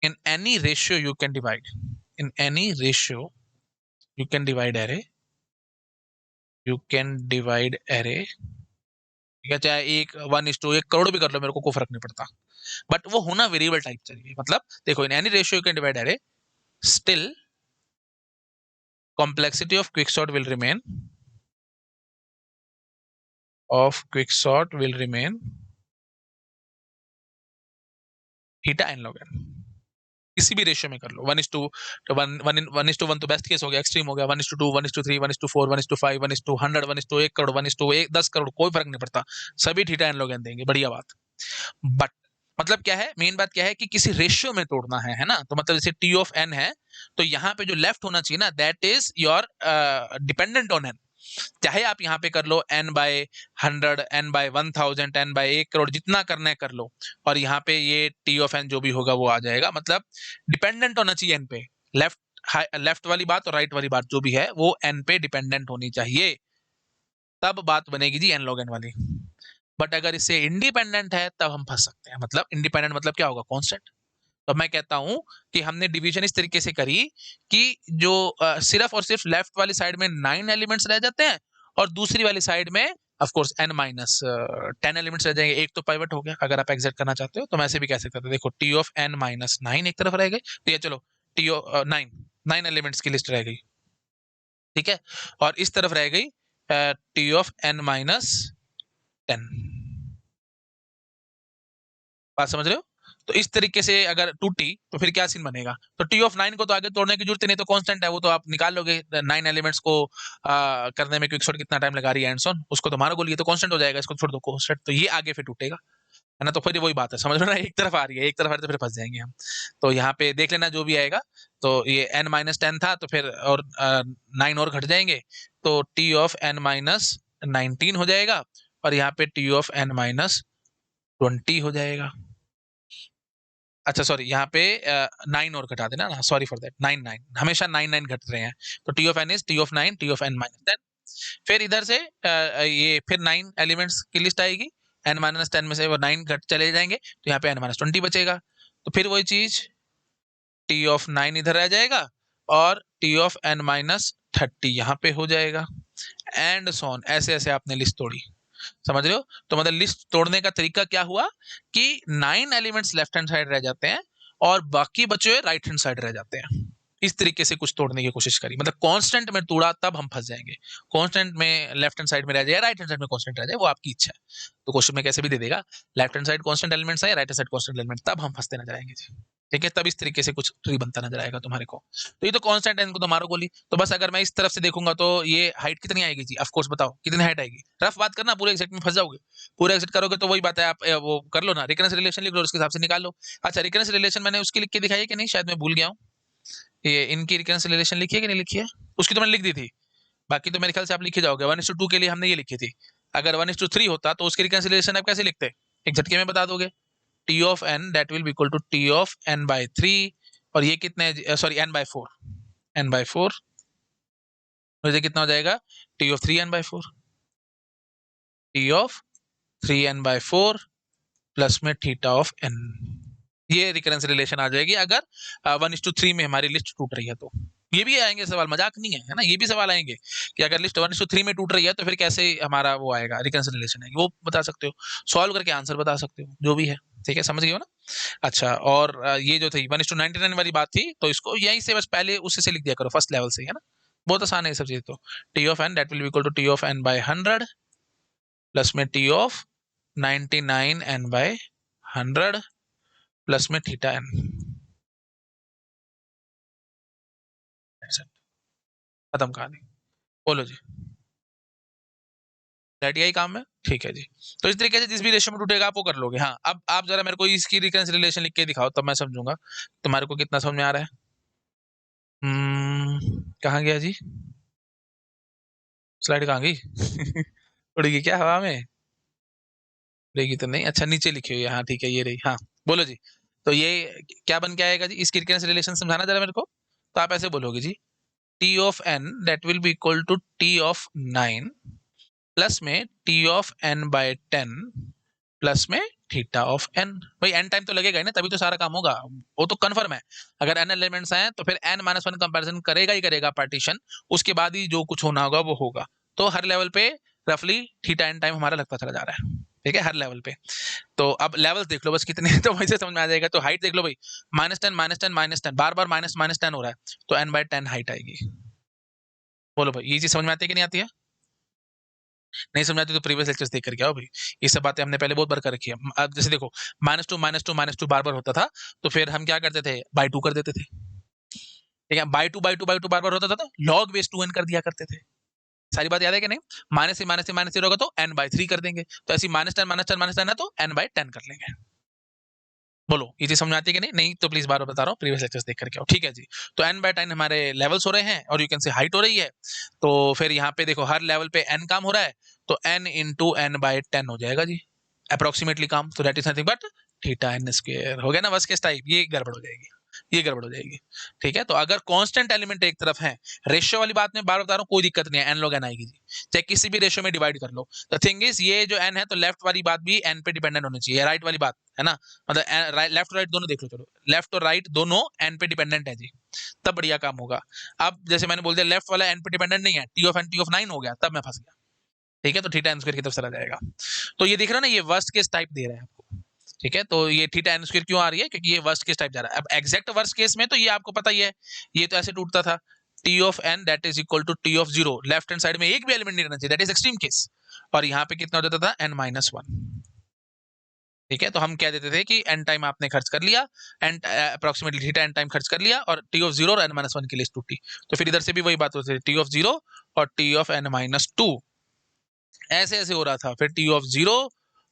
इन any ratio you can divide, in any ratio you can divide array, you can divide array. ठीक है, चाहे 1:1 करोड़ भी कर लो मेरे को कोई फर्क नहीं पड़ता, बट वो होना वेरिएबल टाइप चाहिए। मतलब देखो, इन any ratio you can divide array, still complexity of quicksort will remain, of quicksort will remain theta n log n। किसी भी रेशियो में कर लो, 1:2, तो 1:1 तो बेस्ट केस हो गया, एक्सट्रीम हो गया, 1:2, 1:3, 1:4, 1:5, 1:100, 1:1 करोड़, 1:1 10 करोड़, कोई फर्क नहीं पड़ता, सभी थीटा एन log n देंगे, बढ़िया बात। बट मतलब क्या है, मेन बात क्या है कि किसी रेशियो में तोड़ना है ना, तो मतलब जैसे टी ऑफ एन है, तो यहाँ पे जो लेफ्ट होना चाहिए ना, that is your dependent on an. चाहे आप यहाँ पे कर लो n/100, n/1000, n/1 करोड़, जितना करना है कर लो, और यहाँ पे ये टी ऑफ एन जो भी होगा वो आ जाएगा। मतलब डिपेंडेंट होना चाहिए एन पे, लेफ्ट लेफ्ट वाली बात और राइट वाली बात जो भी है वो एन पे डिपेंडेंट होनी चाहिए, तब बात बनेगी जी एन log n वाली। बट अगर इससे इंडिपेंडेंट है तब हम फंस सकते हैं। मतलब इंडिपेंडेंट मतलब क्या होगा, कॉन्स्टेंट। तो मैं कहता हूं कि हमने डिवीजन इस तरीके से करी कि जो सिर्फ और सिर्फ लेफ्ट वाली साइड में 9 एलिमेंट्स रह जाते हैं, और दूसरी वाली साइड में ऑफ कोर्स n-10 एलिमेंट्स रह जाएंगे। एक तो पाइवट हो गया, अगर आप एग्जैक्ट करना चाहते हो तो मैं ऐसे भी कह सकता था, देखो टी ऑफ n-9 एक तरफ रह गई, तो ये चलो टी ऑफ 9 एलिमेंट्स की लिस्ट रह गई। ठीक है, और इस तरफ रह गई टी ऑफ n-10। बात समझ रहे हो? तो इस तरीके से अगर टूटी तो फिर क्या सीन बनेगा, तो टी ऑफ 9 को तो आगे तोड़ने की जरूरत नहीं, तो कांस्टेंट है वो, तो आप निकाल लोगे 9 एलिमेंट्स को करने में क्विकसॉर्ट कितना टाइम लगा रही है एंड सो ऑन, उसको तो मारो गोली, तो कांस्टेंट हो जाएगा, इसको छोड़ दो कांस्टेंट, तो ये आगे फिर टूटेगा, है ना। तो फिर वही बात है, समझ रहे हो ना, एक तरफ आ रही है, एक तरफ आ रही है, तो फिर फंस जाएंगे हम। तो यहाँ पे देख लेना जो भी आएगा, तो ये n-10 था, तो फिर और 9 और घट जाएंगे, तो टी ऑफ n-19 हो जाएगा, और यहाँ पे टी ऑफ n-20 हो जाएगा। अच्छा सॉरी, यहाँ पे 9 और घटा देना ना, सॉरी फॉर दैट, 9 9 हमेशा 9 9 घट रहे हैं, तो T of n is T of 9 T of n-10। फिर इधर से ये फिर 9 एलिमेंट्स की लिस्ट आएगी, n-10 में से वो 9 घट चले जाएंगे, तो यहाँ पे n-20 बचेगा, तो फिर वही चीज टी ऑफ 9 इधर आ जाएगा, और टी ऑफ n-10 30 यहाँ पे हो जाएगा, एंड सोन, ऐसे ऐसे आपने लिस्ट तोड़ी, समझ रहे हो। तो मतलब लिस्ट तोड़ने का तरीका क्या हुआ कि 9 एलिमेंट्स लेफ्ट हैंड साइड रह जाते हैं और बाकी बचे हुए राइट हैंड साइड रह जाते हैं। इस तरीके से कुछ तोड़ने की कोशिश करी, मतलब कांस्टेंट में तोड़ा तब हम फंस जाएंगे। कांस्टेंट में लेफ्ट हैंड साइड में रह जाए, राइट हैंड साइड में कांस्टेंट रह जाए, वो आपकी इच्छा है। तो क्वेश्चन में कैसे भी दे देगा, left hand side constant elements है, right hand side constant element, तब हम फंसते नजर आएंगे जी। ठीक है, तब इस तरीके से कुछ ट्री बनता नजर आएगा तुम्हारे को। तो ये तो कांस्टेंट है, इनको तो मारो गोली। तो बस अगर मैं इस तरफ से देखूंगा तो ये हाइट कितनी आएगी जी, ऑफ कोर्स बताओ कितनी हाइट आएगी, रफ बात करना, पूरे एग्जैक्ट में फंस जाओगे। पूरे एग्जैक्ट करोगे तो वही बात है, आप वो कर लो ना, रिकरेंस रिलेशन लिख लो, उसके हिसाब से निकाल लो। अच्छा, रिकरेंस रिलेशन मैंने उसकी लिख के दिखाई है कि नहीं, शायद मैं भूल गया हूँ। ये इनकी रिकरेंस रिलेशन लिखी है कि नहीं लिखी है, उसकी तो मैंने लिख दी थी। बाकी तो मेरे ख्याल से आप लिखे जाओगे। 1:2 के लिए हमने ये लिखी थी। अगर 1:3 होता तो उसकी रिकरेंस रिलेशन आप कैसे लिखते, एक झटके में बता दोगे। T of n that will be equal to T of n by 3, और ये कितने, sorry n by 4, n by 4, मुझे कितना हो जाएगा, T of 3n/4, T of 3n/4 plus में थीटा ऑफ एन। ये रिकरेंस रिलेशन आ जाएगी अगर 1:3 में हमारी लिस्ट टूट रही है तो। ये भी आएंगे सवाल, मजाक नहीं है ना, ये भी सवाल आएंगे कि अगर लिस्ट 1:3 में टूट रही है तो फिर कैसे हमारा वो आएगा, रिकरेंस रिलेशन आएगी, वो बता सकते हो, सॉल्व करके आंसर बता सकते हो, जो भी है। ठीक है, समझ गए हो ना। अच्छा, और ये जो थी 1:99 वाली बात थी, तो इसको यहीं से बस पहले उससे लिख दिया करो, फर्स्ट लेवल से, है ना, बहुत आसान है ये सब चीज। तो T of n that will be equal to T of n by 100 plus में टी ऑफ 99n/100 प्लस में थीटा एन। खत्म कहानी, बोलो जी, रेडी आई काम में, ठीक है जी। तो इस तरीके से जिस भी रेशियो में टूटेगा आप वो कर लोगे। हाँ, अब आप जरा मेरे को इसकी रिकरेंस रिलेशन लिख के दिखाओ, तब मैं समझूंगा तुम्हारे को कितना समझ में आ रहा है। कहाँ गया जी, स्लाइड कहाँ गई उड़ेगी क्या हवा में, उड़ेगी तो नहीं, अच्छा नीचे लिखी हुई है, हाँ ठीक है, ये रही, हाँ बोलो जी। तो ये क्या बन के आएगा जी, इसकी रिकरेंस रिलेशन समझाना जरा मेरे को। तो आप ऐसे बोलोगे जी, T of n that will be equal to T of 9 plus में T of n by 10 plus में थीटा ऑफ एन। भाई एन टाइम तो लगेगा ही ना, तभी तो सारा काम होगा, वो तो कन्फर्म है। अगर एन एलिमेंट्स हैं तो फिर n-1 कंपैरिजन करेगा ही करेगा पार्टीशन, उसके बाद ही जो कुछ होना होगा वो होगा। तो हर लेवल पे रफली थीटा एन टाइम हमारा लगता चला जा रहा है, ठीक है, हर लेवल पे। तो अब लेवल्स देख लो बस कितने हैं, तो वैसे समझ में आ जाएगा। तो हाइट देख लो भाई, -10 -10 -10, बार बार -10 हो रहा है, तो n/10 हाइट आएगी। बोलो भाई, ये चीज समझ में आती है कि नहीं आती है। नहीं समझ आती तो प्रीवियस लेक्चर्स देख करके आओ भाई, ये सब बातें हमने पहले बहुत बार कर रखी है। अब जैसे देखो, -2 -2 -2 बार बार होता था, तो फिर हम क्या करते थे, बाई 2 कर देते थे। ठीक है, बाई 2 बाई 2 बाई 2 बार बार होता था तो log बेस 2n कर दिया करते थे। सारी बात याद है कि नहीं। -से होगा तो n/3 कर देंगे, तो ऐसी -10 -10 -10 है तो n/10 कर लेंगे। बोलो, ये चीज समझ में आती है कि नहीं, नहीं तो प्लीज बार बार बता रहा हूँ, प्रीवियस लेक्चर्स देख करके आओ, ठीक है जी। तो n/10 हमारे लेवल्स हो रहे हैं, और यू कैन से हाइट हो रही है। तो फिर यहाँ पे देखो, हर लेवल पे n काम हो रहा है, तो n इंटू n/10 हो जाएगा जी, अप्रोक्सीमेटली काम। तो that is nothing but theta n square. हो गया ना वर्स्ट केस टाइप, ये गड़बड़ हो जाएगी, ये गड़बड़ हो जाएगी। ठीक है, तो अगर कांस्टेंट एलिमेंट एक तरफ है, रेशियो वाली बात में बार बता रहा हूँ, कोई दिक्कत नहीं है, n log n आएगी जी, चाहे किसी भी रेशियो में डिवाइड कर लो। द थिंग इज, ये जो n है तो लेफ्ट वाली बात भी n पे डिपेंडेंट होनी चाहिए, राइट वाली बात है ना, मतलब लेफ्ट और राइट दोनों देख लो, चलो लेफ्ट और राइट दोनों n पे डिपेंडेंट है जी, तब बढ़िया काम होगा। अब जैसे मैंने बोल दिया लेफ्ट वाला n पे डिपेंडेंट नहीं है, T of n T of 9 हो गया, तब मैं फंस गया। ठीक है, तो थीटा n स्क्वायर की तरफ चला जाएगा। तो ये दिख रहा है ना, ये वर्स्ट केस टाइप दे रहा है आपको। ठीक है, तो ये थीटा n स्क्वायर क्यों आ रही है, क्योंकि ये वर्स्ट केस टाइप जा रहा है। अब एग्जैक्ट वर्स्ट केस में तो ये आपको पता ही है, ये तो ऐसे टूटता था, T of n that is equal to T of 0, left hand side में एक भी एलिमेंट नहीं रहना चाहिए, दैट इज एक्सट्रीम केस। और यहाँ पे कितना हो जाता था, n-1। ठीक है, तो हम कह देते थे कि n टाइम आपने खर्च कर लिया, n approximately theta n time खर्च कर लिया, और टी ऑफ 0 और n-1 की लिस्ट टूटी। तो फिर इधर से भी वही बात होती थी, टी ऑफ 0 और टी ऑफ n-2 ऐसे ऐसे हो रहा था, फिर टी ऑफ 0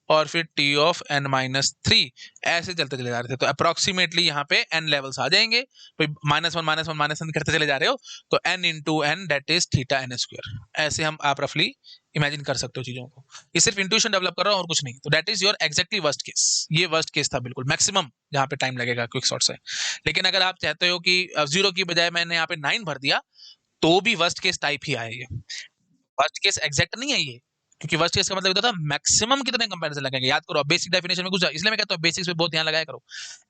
और फिर टी ऑफ n-3 ऐसे चलते चले जा रहे थे। तो अप्रोक्सीमेटली यहाँ पे n लेवल्स आ जाएंगे, -1 करते चले जा रहे हो, तो n into n that is theta n square. ऐसे हम आप रफली इमेजिन कर सकते हो चीजों को, ये सिर्फ इंट्यूशन डेवलप कर रहा हूँ और कुछ नहीं। तो that is your exactly worst case, ये वर्स्ट केस था बिल्कुल मैक्सिमम, जहाँ पे टाइम लगेगा क्विक शॉट से। लेकिन अगर आप चाहते हो कि 0 की बजाय मैंने यहाँ पे 9 भर दिया, तो भी वर्स्ट केस टाइप ही आएगा। वर्स्ट केस एग्जैक्ट नहीं है ये, क्योंकि वर्स्ट केस का मतलब होता था मैक्सिमम कितने कंपैरिजन लगेंगे, याद करो, बेसिक डेफिनेशन में घुस जाओ, इसलिए मैं कहता हूं बेसिक्स पे बहुत ध्यान लगाया करो।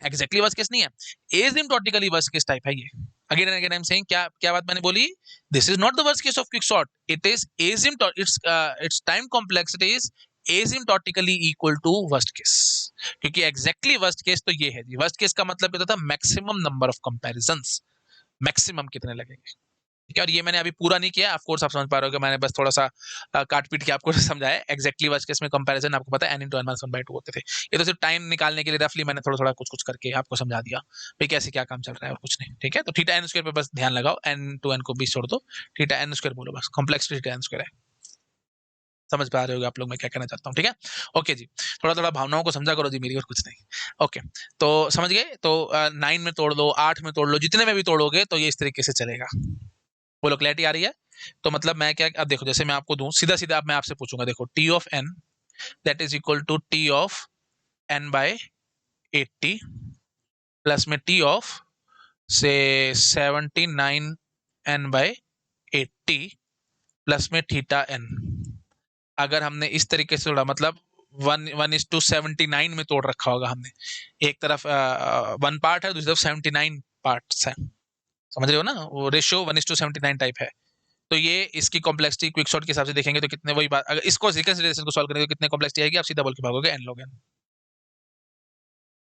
एग्जैक्टली वर्स्ट केस नहीं है, एसिम्प्टोटिकली वर्स्ट केस टाइप है ये। Again and again I am saying, क्या क्या बात मैंने बोली, this is not the worst case of quicksort, it is its time complexity is asymptotically equal to worst case, क्योंकि एग्जैक्टली वर्स्ट केस तो ये है जी। वर्स्ट केस का मतलब क्या होता था, maximum number of comparisons, maximum कितने लगेंगे, ठीक है। और ये मैंने अभी पूरा नहीं किया, ऑफ कोर्स आप समझ पा रहे हो कि मैंने बस थोड़ा सा काट पीट के आपको समझाया। एग्जैक्टली वर्स्ट केस में कंपैरिजन आपको पता है n × n-1/2 होते थे, ये तो सिर्फ टाइम निकालने के लिए रफली मैंने थोड़ा थोड़ा कुछ कुछ करके आपको समझा दिया भाई कैसे क्या काम चल रहा है, और कुछ नहीं, ठीक है। तो थीटा n स्क्वायर पे बस ध्यान लगाओ, n को बीच छोड़ दो, थीटा n स्क्वायर बोलो बस, कॉम्प्लेक्सिटी थीटा n स्क्वायर है। समझ पा रहे होगे आप लोग मैं क्या कहना चाहता हूँ, ठीक है। ओके जी, थोड़ा थोड़ा भावनाओं को समझा करो जी मेरी, और कुछ नहीं। ओके, तो समझ गए, तो 9 में तोड़ लो, 8 में तोड़ लो, जितने में भी तोड़ोगे तो ये इस तरीके से चलेगा। बोलो क्लैरिटी आ रही है। तो मतलब मैं क्या, अब देखो जैसे मैं आपको दूं सीधा सीधा, अब मैं आपसे पूछूंगा, देखो T of n that is equal to T of n/80 plus में टी ऑफ से 79 n/80 प्लस में थीटा n। अगर हमने इस तरीके से तोड़ा, मतलब 1:79 में तोड़ रखा होगा हमने, एक तरफ 1 पार्ट है, दूसरी तरफ 79 पार्ट्स है, समझ रहे हो ना, वो रेशियो 1:79 टाइप है। तो ये इसकी कॉम्प्लेक्सिटी क्विकसॉर्ट के हिसाब से देखेंगे तो कितने, वही बात, अगर इसको रिकंसिडरेशन को सॉल्व करेंगे तो कितने कॉम्प्लेक्सिटी आएगी, आप सीधा बोल के भागोगे n log n,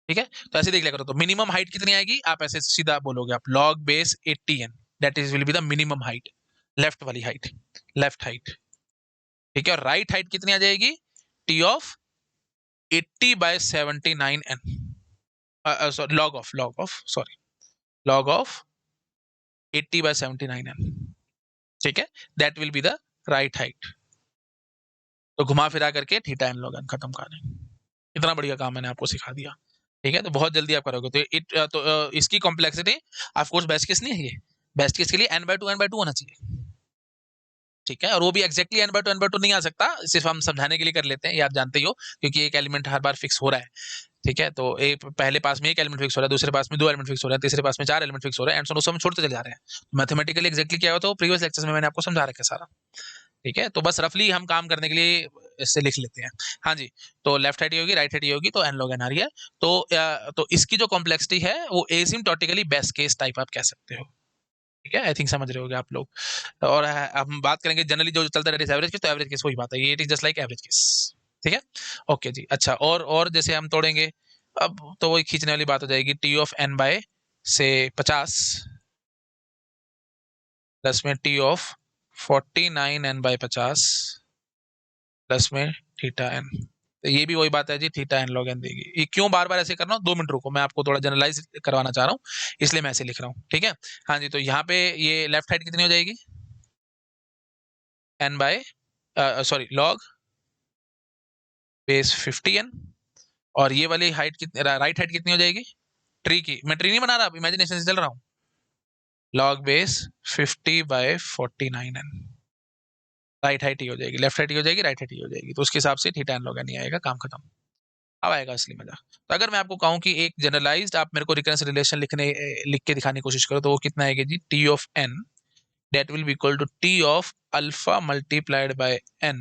ठीक है। तो ऐसे देख लिया करो, तो मिनिमम हाइट कितनी आएगी, आप ऐसे सीधा बोलोगे, आप log base 80n, that is will be the minimum height, left वाली हाइट, लेफ्ट हाइट, ठीक है। और राइट हाइट कितनी आ जाएगी, T of 80/79n, sorry log of 80/79n, ठीक है, that will be the right height. तो घुमा फिरा करके थीटा n log n खत्म कर दें। इतना बढ़िया काम मैंने आपको सिखा दिया, ठीक है। तो बहुत जल्दी आप करोगे, तो इसकी complexity of course best case नहीं है ये, बेस्ट केस के लिए n/2 होना चाहिए, ठीक है। और वो भी एक्जैक्टली n/2 नहीं आ सकता, सिर्फ हम समझाने के लिए कर लेते हैं, ये आप जानते ही हो, क्योंकि एक एलिमेंट हर बार फिक्स हो रहा है, ठीक है। तो एक पहले पास में एक एलिमेंट फिक्स हो रहा है, दूसरे पास में 2 एलिमेंट फिक्स हो रहे हैं, तीसरे पास में 4 एलिमेंट फिक्स हो रहे हैं, एंड सो हम छोड़ते चले जा रहे हैं। मैथमेटिकली एक्जैक्टली क्या होता है, प्रीवियस लेक्चर्स में मैंने आपको समझा रखा है सारा, ठीक है। तो बस रफली हम काम करने के लिए इससे लिख लेते हैं। हाँ जी, तो लेफ्ट हैंड होगी, राइट हैंड होगी, तो n log n आ रही है। तो इसकी जो कॉम्प्लेक्सिटी है वो एसिम्प्टोटिकली बेस्ट केस टाइप आप कह सकते हो, ठीक है। आई थिंक समझ रहे होगे आप लोग। और अब हम बात करेंगे जनरली जो चलता है एवरेज केस, तो एवरेज केस वही बात है, ये it is just like average case, ठीक है। ओके जी, अच्छा, और जैसे हम तोड़ेंगे, अब तो वही खींचने वाली बात हो जाएगी, टी ऑफ n बाय से 50 प्लस में टी ऑफ 49n/50 प्लस में थीटा n। तो ये भी वही बात है जी, थीटा n log n देगी। ये क्यों बार बार ऐसे कर रहा हूँ, 2 मिनट रुको, मैं आपको थोड़ा जनरलाइज करवाना चाह रहा हूँ, इसलिए मैं ऐसे लिख रहा हूँ, ठीक है। हाँ जी, तो यहाँ पे ये लेफ्ट साइड कितनी हो जाएगी, n बाय सॉरी log बेस 50n, और ये वाली हाइट कितनी, राइट हाइट कितनी हो जाएगी, ट्री की, मैं ट्री नहीं बना रहा, इमेजिनेशन से चल रहा हूँ, log base 50/49n, right height ही हो जाएगी, लेफ्ट हाइट ही हो जाएगी, राइट हाइट ही हो जाएगी, तो उसके हिसाब से थीटा n log n नहीं आएगा, काम खत्म। अब आएगा असली मजा। तो अगर मैं आपको कहूं कि एक जनरलाइज्ड आप मेरे को रिकरेंस रिलेशन लिख के दिखाने की कोशिश करो, तो वो कितना आएगा जी, T of n that will be equal to T of alpha multiplied by n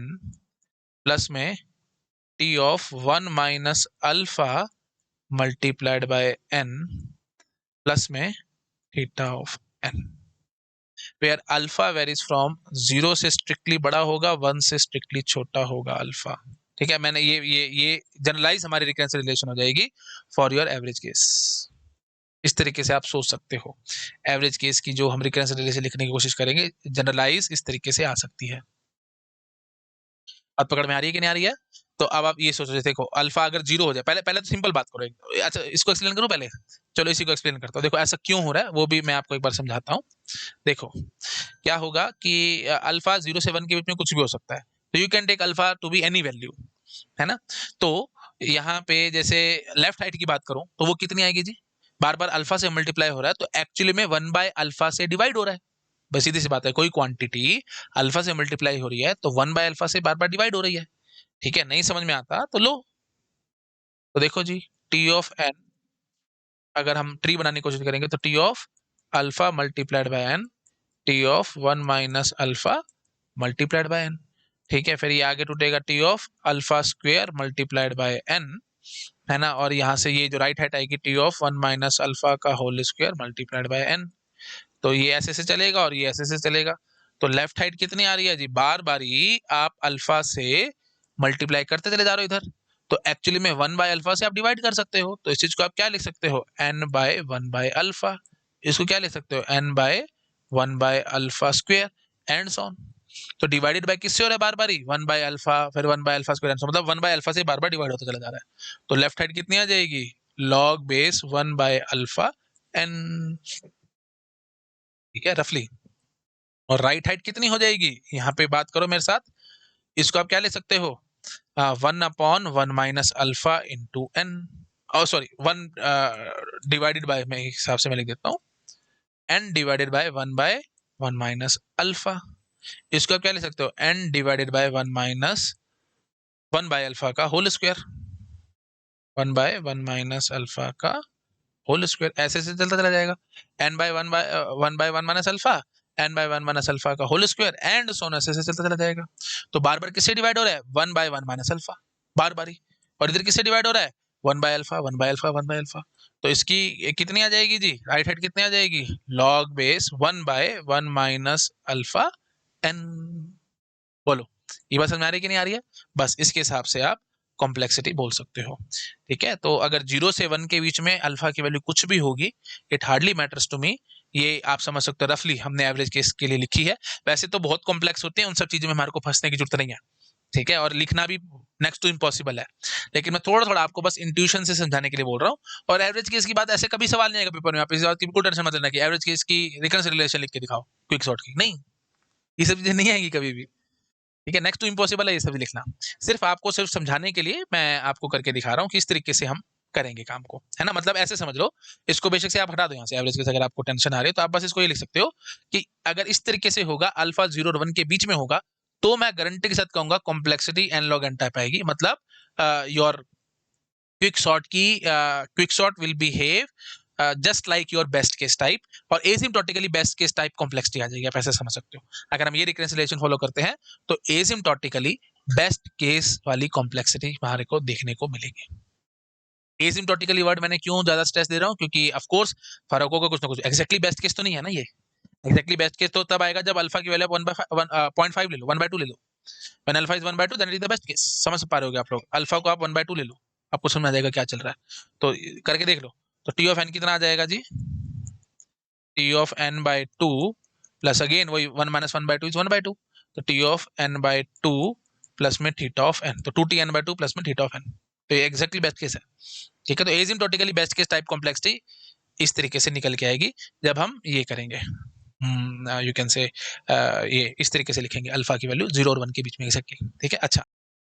plus में T of 1 minus alpha multiplied by n plus में theta of n, where alpha varies from 0 से स्ट्रिक्टली बड़ा होगा, 1 से strictly छोटा होगा alpha, ठीक है। मैंने ये जनरलाइज हमारी रिकरेंस रिलेशन हो जाएगी फॉर योर एवरेज केस। इस तरीके से आप सोच सकते हो, एवरेज केस की जो हम रिकरेंस रिलेशन लिखने की कोशिश करेंगे, जनरलाइज इस तरीके से आ सकती है। अब पकड़ में आ रही है कि नहीं आ रही है। तो अब आप ये सोचो, देखो अल्फा अगर 0 हो जाए, पहले पहले तो सिंपल बात करो, अच्छा इसको एक्सप्लेन करूं पहले, चलो इसी को एक्सप्लेन करता हूँ। देखो ऐसा क्यों हो रहा है वो भी मैं आपको एक बार समझाता हूँ। देखो क्या होगा कि अल्फा 0 से 1 के बीच में कुछ भी हो सकता है, तो you can take alpha to be any value, है ना। तो यहाँ पे जैसे लेफ्ट हाइट की बात करूं तो वो कितनी आएगी जी, बार बार अल्फा से मल्टीप्लाई हो रहा है, तो एक्चुअली में 1/अल्फा से डिवाइड हो रहा है, बस सीधी सी बात है, कोई क्वांटिटी अल्फा से मल्टीप्लाई हो रही है तो 1/अल्फा से बार बार डिवाइड हो रही है, ठीक है। नहीं समझ में आता तो लो, तो देखो जी, टी ऑफ एन, अगर हम ट्री बनाने की कोशिश करेंगे तो T of alpha multiplied by n, T of 1 minus alpha multiplied by n, ठीक है। फिर ये आगे टूटेगा T of alpha square multiplied by n, है ना। और यहाँ से ये जो राइट हैंड आएगी टी ऑफ 1 माइनस अल्फा का whole square multiplied by n. तो ये ऐसे चलेगा और ये ऐसे चलेगा। तो लेफ्ट हाइट कितनी आ रही है जी, बार बारी आप अल्फा से मल्टीप्लाई करते चले जा रहे हो इधर, तो एक्चुअली में 1/अल्फा से आप डिवाइड कर सकते हो। तो इस चीज को आप क्या लिख सकते हो, n/1/अल्फा। इसको क्या लिख सकते हो, n/1/अल्फा स्क्वायर एंड सो ऑन। तो डिवाइडेड बाय किससे हो रहा है, बार बारी 1/अल्फा, फिर 1/अल्फा स्क्वायर एंड सो, मतलब 1/अल्फा से बार बार डिवाइड होता चला जा रहा है। तो लेफ्ट हाइट कितनी आ जाएगी, लॉग बेस 1/अल्फा एन, ठीक है रफली। और राइट हाइट कितनी हो जाएगी, यहाँ पे बात करो मेरे साथ, इसको आप क्या ले सकते हो, 1/1 - अल्फा इंटू एन, और सॉरी 1 डिवाइडेड बाय, मैं हिसाब से मैं लिख देता हूँ, n डिवाइडेड बाय 1/1 - अल्फा। इसको आप क्या ले सकते हो, n डिवाइडेड बाय 1/1 का होल स्क्वायर, 1/1 - अल्फा का होल स्क्वायर, ऐसे चलता चला जाएगा, n/1/1 - अल्फा, n/1 - अल्फा का whole square and so on, ऐसे चलता चला जाएगा। तो बार बार किससे डिवाइड हो रहा है, 1/1 - अल्फा बार बारी, और इधर किससे डिवाइड हो रहा है, 1/अल्फा 1/अल्फा 1/अल्फा। तो इसकी कितनी आ जाएगी जी, राइट हैंड कितनी आ जाएगी, लॉग बेस 1/1 - अल्फा एन। बोलो ये बात समझ आ रही है कि नहीं आ रही है, बस इसके हिसाब से आप कॉम्प्लेक्सिटी बोल सकते हो। ठीक है, तो अगर 0 से 1 के बीच में अल्फा की वैल्यू कुछ भी होगी, it hardly matters to me, ये आप समझ सकते हो, रफली हमने एवरेज केस के लिए लिखी है। वैसे तो बहुत कॉम्प्लेक्स होते हैं, उन सब चीजों में हमारे को फंसने की जरूरत नहीं है, ठीक है, और लिखना भी नेक्स्ट टू इम्पॉसिबल है, लेकिन मैं थोड़ा थोड़ा आपको बस इंट्यूशन से समझाने के लिए बोल रहा हूँ। और एवरेज केस की बात ऐसे कभी सवाल नहीं आएगा पेपर में, आप इस बात की बिल्कुल टेंशन मत लेना कि एवरेज केस की रिकंसिलिएशन लिख के दिखाओ क्विक सॉर्ट की, नहीं, ये सब चीजें नहीं आएगी कभी भी। ठीक है, नेक्स्ट टू इम्पॉसिबल है ये सब लिखना, सिर्फ आपको सिर्फ समझाने के लिए मैं आपको करके दिखा रहा हूँ कि इस तरीके से हम करेंगे काम को, है ना, मतलब ऐसे समझ लो, इसको बेशक से आप हटा दो यहाँ से एवरेज के, अगर आपको टेंशन आ रही है तो आप बस इसको ये लिख सकते हो कि अगर इस तरीके से होगा, अल्फा 0 और 1 के बीच में होगा, तो मैं गारंटी के साथ कहूंगा complexity n log n type आएगी, मतलब your quick sort will behave just like your best case type, और asymptotically best case type complexity आ जाएगी, आप ऐसे समझ सकते हो। अगर हम ये रिकंसिलिएशन फॉलो करते हैं तो एसिम्प्टोटिकली बेस्ट केस वाली कॉम्प्लेक्सिटी हमारे को देखने को मिलेगी। एसिम्प्टोटिकली वर्ड मैंने क्यों ज्यादा स्ट्रेस दे रहा हूँ, क्योंकि ऑफ कोर्स फर्क होगा कुछ ना कुछ, एक्जैक्टली बेस्ट केस तो नहीं है ना ये, एक्जैक्टली बेस्ट केस तो तब आएगा जब अल्फा की वैल्यू 1/5 ले लो, 1/2 ले लो, when alpha is 1/2 then it is the best case, समझ पा रहे होगे आप लोग, अल्फा को आप 1/2 ले लो, आपको समझ आ जाएगा क्या चल रहा है, तो करके देख लो। तो टी ऑफ एन कितना आ जाएगा जी, T of n by two plus again वही 1 - 1/2 इज 1/2, तो T of n by two plus में थीटा ऑफ एन, तो 2t n/2 प्लस में थीटा ऑफ एन, तो ये एक्जैक्टली बेस्ट केस है। ठीक है, तो एसिम्प्टोटिकली बेस्ट केस टाइप कॉम्प्लेक्सिटी इस तरीके से निकल के आएगी जब हम ये करेंगे, यू कैन से ये इस तरीके से लिखेंगे अल्फा की वैल्यू 0 और 1 के बीच में एक्जैक्टली। ठीक है, अच्छा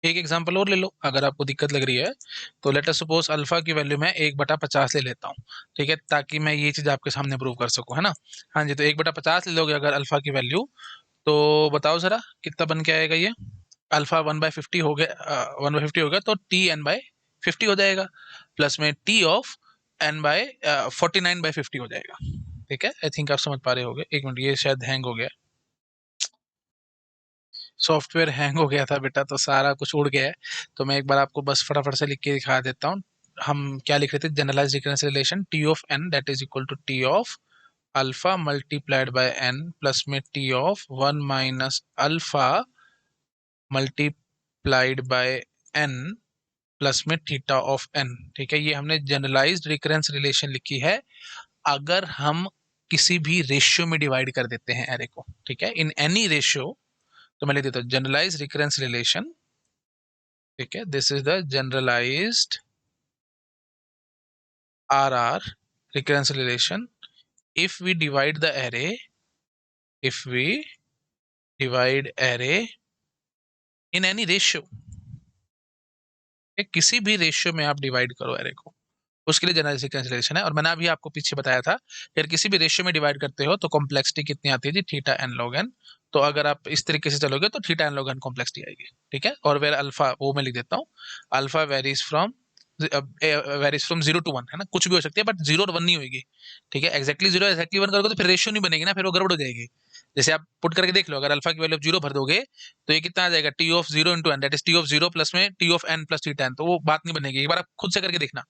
एक एग्जांपल और ले लो अगर आपको दिक्कत लग रही है, तो लेट अस सपोज अल्फा की वैल्यू मैं 1/50 ले लेता हूँ, ठीक है, ताकि मैं ये चीज आपके सामने प्रूव कर सकूँ, है ना। हाँ जी, तो 1/50 ले लोगे अगर अल्फा की वैल्यू, तो बताओ जरा कितना बन के आएगा ये, अल्फा 1/50 हो गया, 1/50 हो गया तो t n/50 हो जाएगा, प्लस में t ऑफ n/49/50 हो जाएगा। ठीक है, आई थिंक आप समझ पा रहे होगे, एक मिनट ये शायद हैंग हो गया, सॉफ्टवेयर हैंग हो गया था बेटा, तो सारा कुछ उड़ गया है, तो मैं एक बार आपको बस फटाफट से लिख के दिखा देता हूँ। हम क्या लिख रहे थे, generalise recurrence relation T of n that is equal to T of alpha multiplied by n plus में T of 1 - alpha multiplied by n plus में थीटा ऑफ एन। ठीक है, ये हमने जनरलाइज्ड रिकरेंस रिलेशन लिखी है अगर हम किसी भी रेशियो में डिवाइड कर देते हैं एरे को, ठीक है, इन एनी रेशियो, तो मैं लिख देता हूँ जनरलाइज्ड रिकरेंस रिलेशन, ठीक है, this is the generalized RR recurrence relation if we divide the array, if we divide array in any ratio, किसी भी रेशियो में आप डिवाइड करो एरे को, उसके लिए जनरलाइज्ड रिकरेंस रिलेशन है। और मैंने अभी आपको पीछे बताया था कि अगर किसी भी रेशियो में डिवाइड करते हो तो कॉम्प्लेक्सिटी कितनी आती है जी, थीटा एन लॉग एन। तो अगर आप इस तरीके से चलोगे तो theta n log n complexity आएगी। ठीक है, और वेर अल्फा, वो मैं लिख देता हूँ, अल्फा वेरीज फ्रॉम 0 to 1, है ना, कुछ भी हो सकती है बट 0 और 1 नहीं होगी। ठीक है, एक्जैक्टली 0 एक्जैक्टली 1 करोगे तो फिर रेशियो नहीं बनेगी ना, फिर वो गड़बड़ हो जाएगी। जैसे आप पुट करके देख लो, अगर अल्फा की वैल्यू 0 भर दोगे तो ये कितना आ जाएगा, T of 0 into n, that is T of 0 plus में T of n plus theta n, तो वो बात नहीं बनेगी, एक बार आप खुद से करके देखना।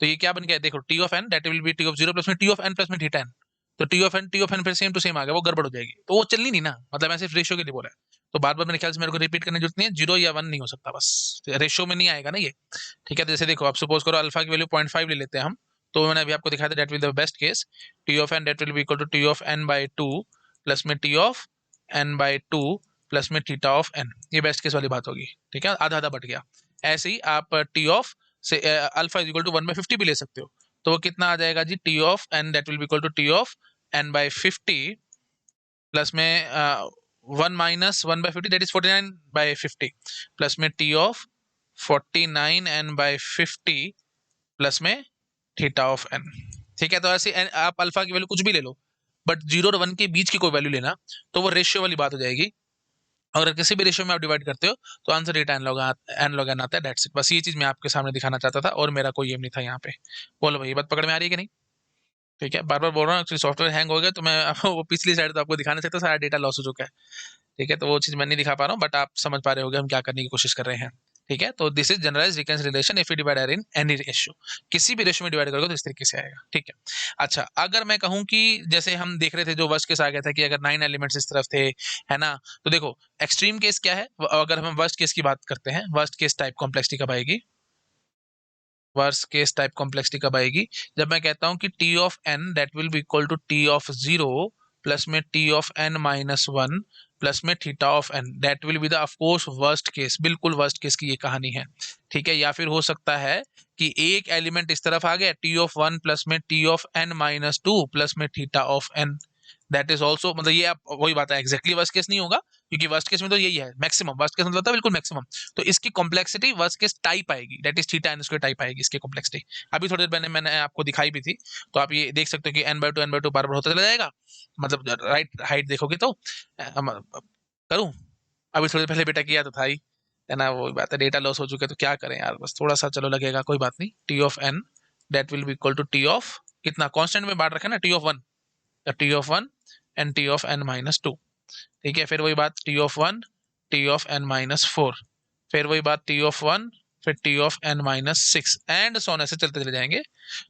तो ये क्या बन गया, देखो T of n that will be T of 0 plus में टी ऑफ एन प्लस में थीटा एन, तो टी ऑफ एन फिर सेम टू सेम आ गया, वो गड़बड़ हो जाएगी, तो वो चलनी नहीं ना, मतलब ऐसे रेशियो के लिए बोला है। तो बार बार मेरे ख्याल से मेरे को रिपीट करने की जरूरत नहीं है, 0 या 1 नहीं हो सकता, बस रेशियो में नहीं आएगा ना ये। ठीक है, तो जैसे देखो आप सपोज करो अल्फा की वैल्यू 0.5 ले लेते हैं हम, तो मैंने अभी आपको दिखाया था, that will the best case T of n that will be equal to T of n by 2 plus में T of n by 2 plus में थीटा ऑफ एन, ये बेस्ट केस वाली बात होगी। ठीक है, आधा आधा बट गया। ऐसे ही आप टी ऑफ से अल्फा इज इक्वल टू 1/50 भी ले सकते हो, तो वो कितना आ जाएगा जी, T of n that will be equal to T of n by 50 plus में 1 - 1/50 दैट इज 49/50 प्लस में T of 49 n by 50 plus में थीटा ऑफ एन। ठीक है, तो ऐसे आप अल्फा की वैल्यू कुछ भी ले लो, बट 0 और 1 के बीच की कोई वैल्यू लेना, तो वो रेशियो वाली बात हो जाएगी। और अगर किसी भी रेशियो में आप डिवाइड करते हो तो answer at n log n आता है, दैट्स इट। बस ये चीज मैं आपके सामने दिखाना चाहता था, और मेरा कोई एम नहीं था यहाँ पे। बोलो भाई, ये बात पकड़ में आ रही है कि नहीं? ठीक है, बार बार बोल रहा हूँ, एक्चुअली सॉफ्टवेयर हैंग हो गया, तो मैं वो पिछली साइड तो आपको दिखाना चाहता, सारा डेटा लॉस हो चुका है। ठीक है, तो वो चीज मैं नहीं दिखा पा रहा हूँ, बट आप समझ पा रहे होगे हम क्या करने की कोशिश कर रहे हैं। ठीक है, तो this is generalized reconciliation if you divide in any ratio, किसी भी रेशियो में डिवाइड करोगे तो इस तरीके से आएगा। ठीक है, अच्छा अगर मैं कहूँ कि जैसे हम देख रहे थे जो वर्स्ट केस आ गया था कि अगर 9 एलिमेंट्स इस तरफ थे, है ना, तो देखो एक्सट्रीम केस क्या है, अगर हम वर्स्ट केस की बात करते हैं, वर्स्ट केस टाइप कॉम्प्लेक्सिटी कब आएगी, वर्स्ट केस टाइप कॉम्प्लेक्सिटी कब आएगी, जब मैं कहता हूं कि T of n that will be equal to T of 0 plus में T of n minus 1 plus में theta of n, that will be the of course worst case, बिल्कुल वर्स्ट केस की ये कहानी है। ठीक है, या फिर हो सकता है कि एक एलिमेंट इस तरफ आ गया, टी ऑफ 1 प्लस में T of n minus 2 plus में theta of n, that is also, मतलब ये आप वही बात है, एक्जैक्टली वर्स्ट केस नहीं होगा, क्योंकि वर्स्ट केस में तो यही है मैक्सिमम, वर्स्ट केस मतलब था बिल्कुल मैक्सिमम। तो इसकी कॉम्प्लेक्सिटी वर्स्ट केस टाइप आएगी, that is theta n square type आएगी इसकी कॉम्प्लेक्सिटी। अभी थोड़ी देर पहले मैंने आपको दिखाई भी थी, तो आप ये देख सकते हो कि n/2 बार बार होता चला जाएगा, मतलब राइट हाइट देखोगे तो करूं, अभी थोड़ी देर पहले बेटा किया तो था ही, है ना, वो बात है, डेटा लॉस हो चुका है, तो क्या करें यार, बस थोड़ा सा चलो लगेगा, कोई बात नहीं। T of n that will be equal to T of कितना, कांस्टेंट में बांट रखा है ना, T of 1, T of 1 and T of n minus 2। ठीक है, फिर वही बात T of 1 T of n minus 4, फिर वही बात टी ऑफ 1, फिर T of n minus 6 and so on, ऐसे चलते चले जाएंगे।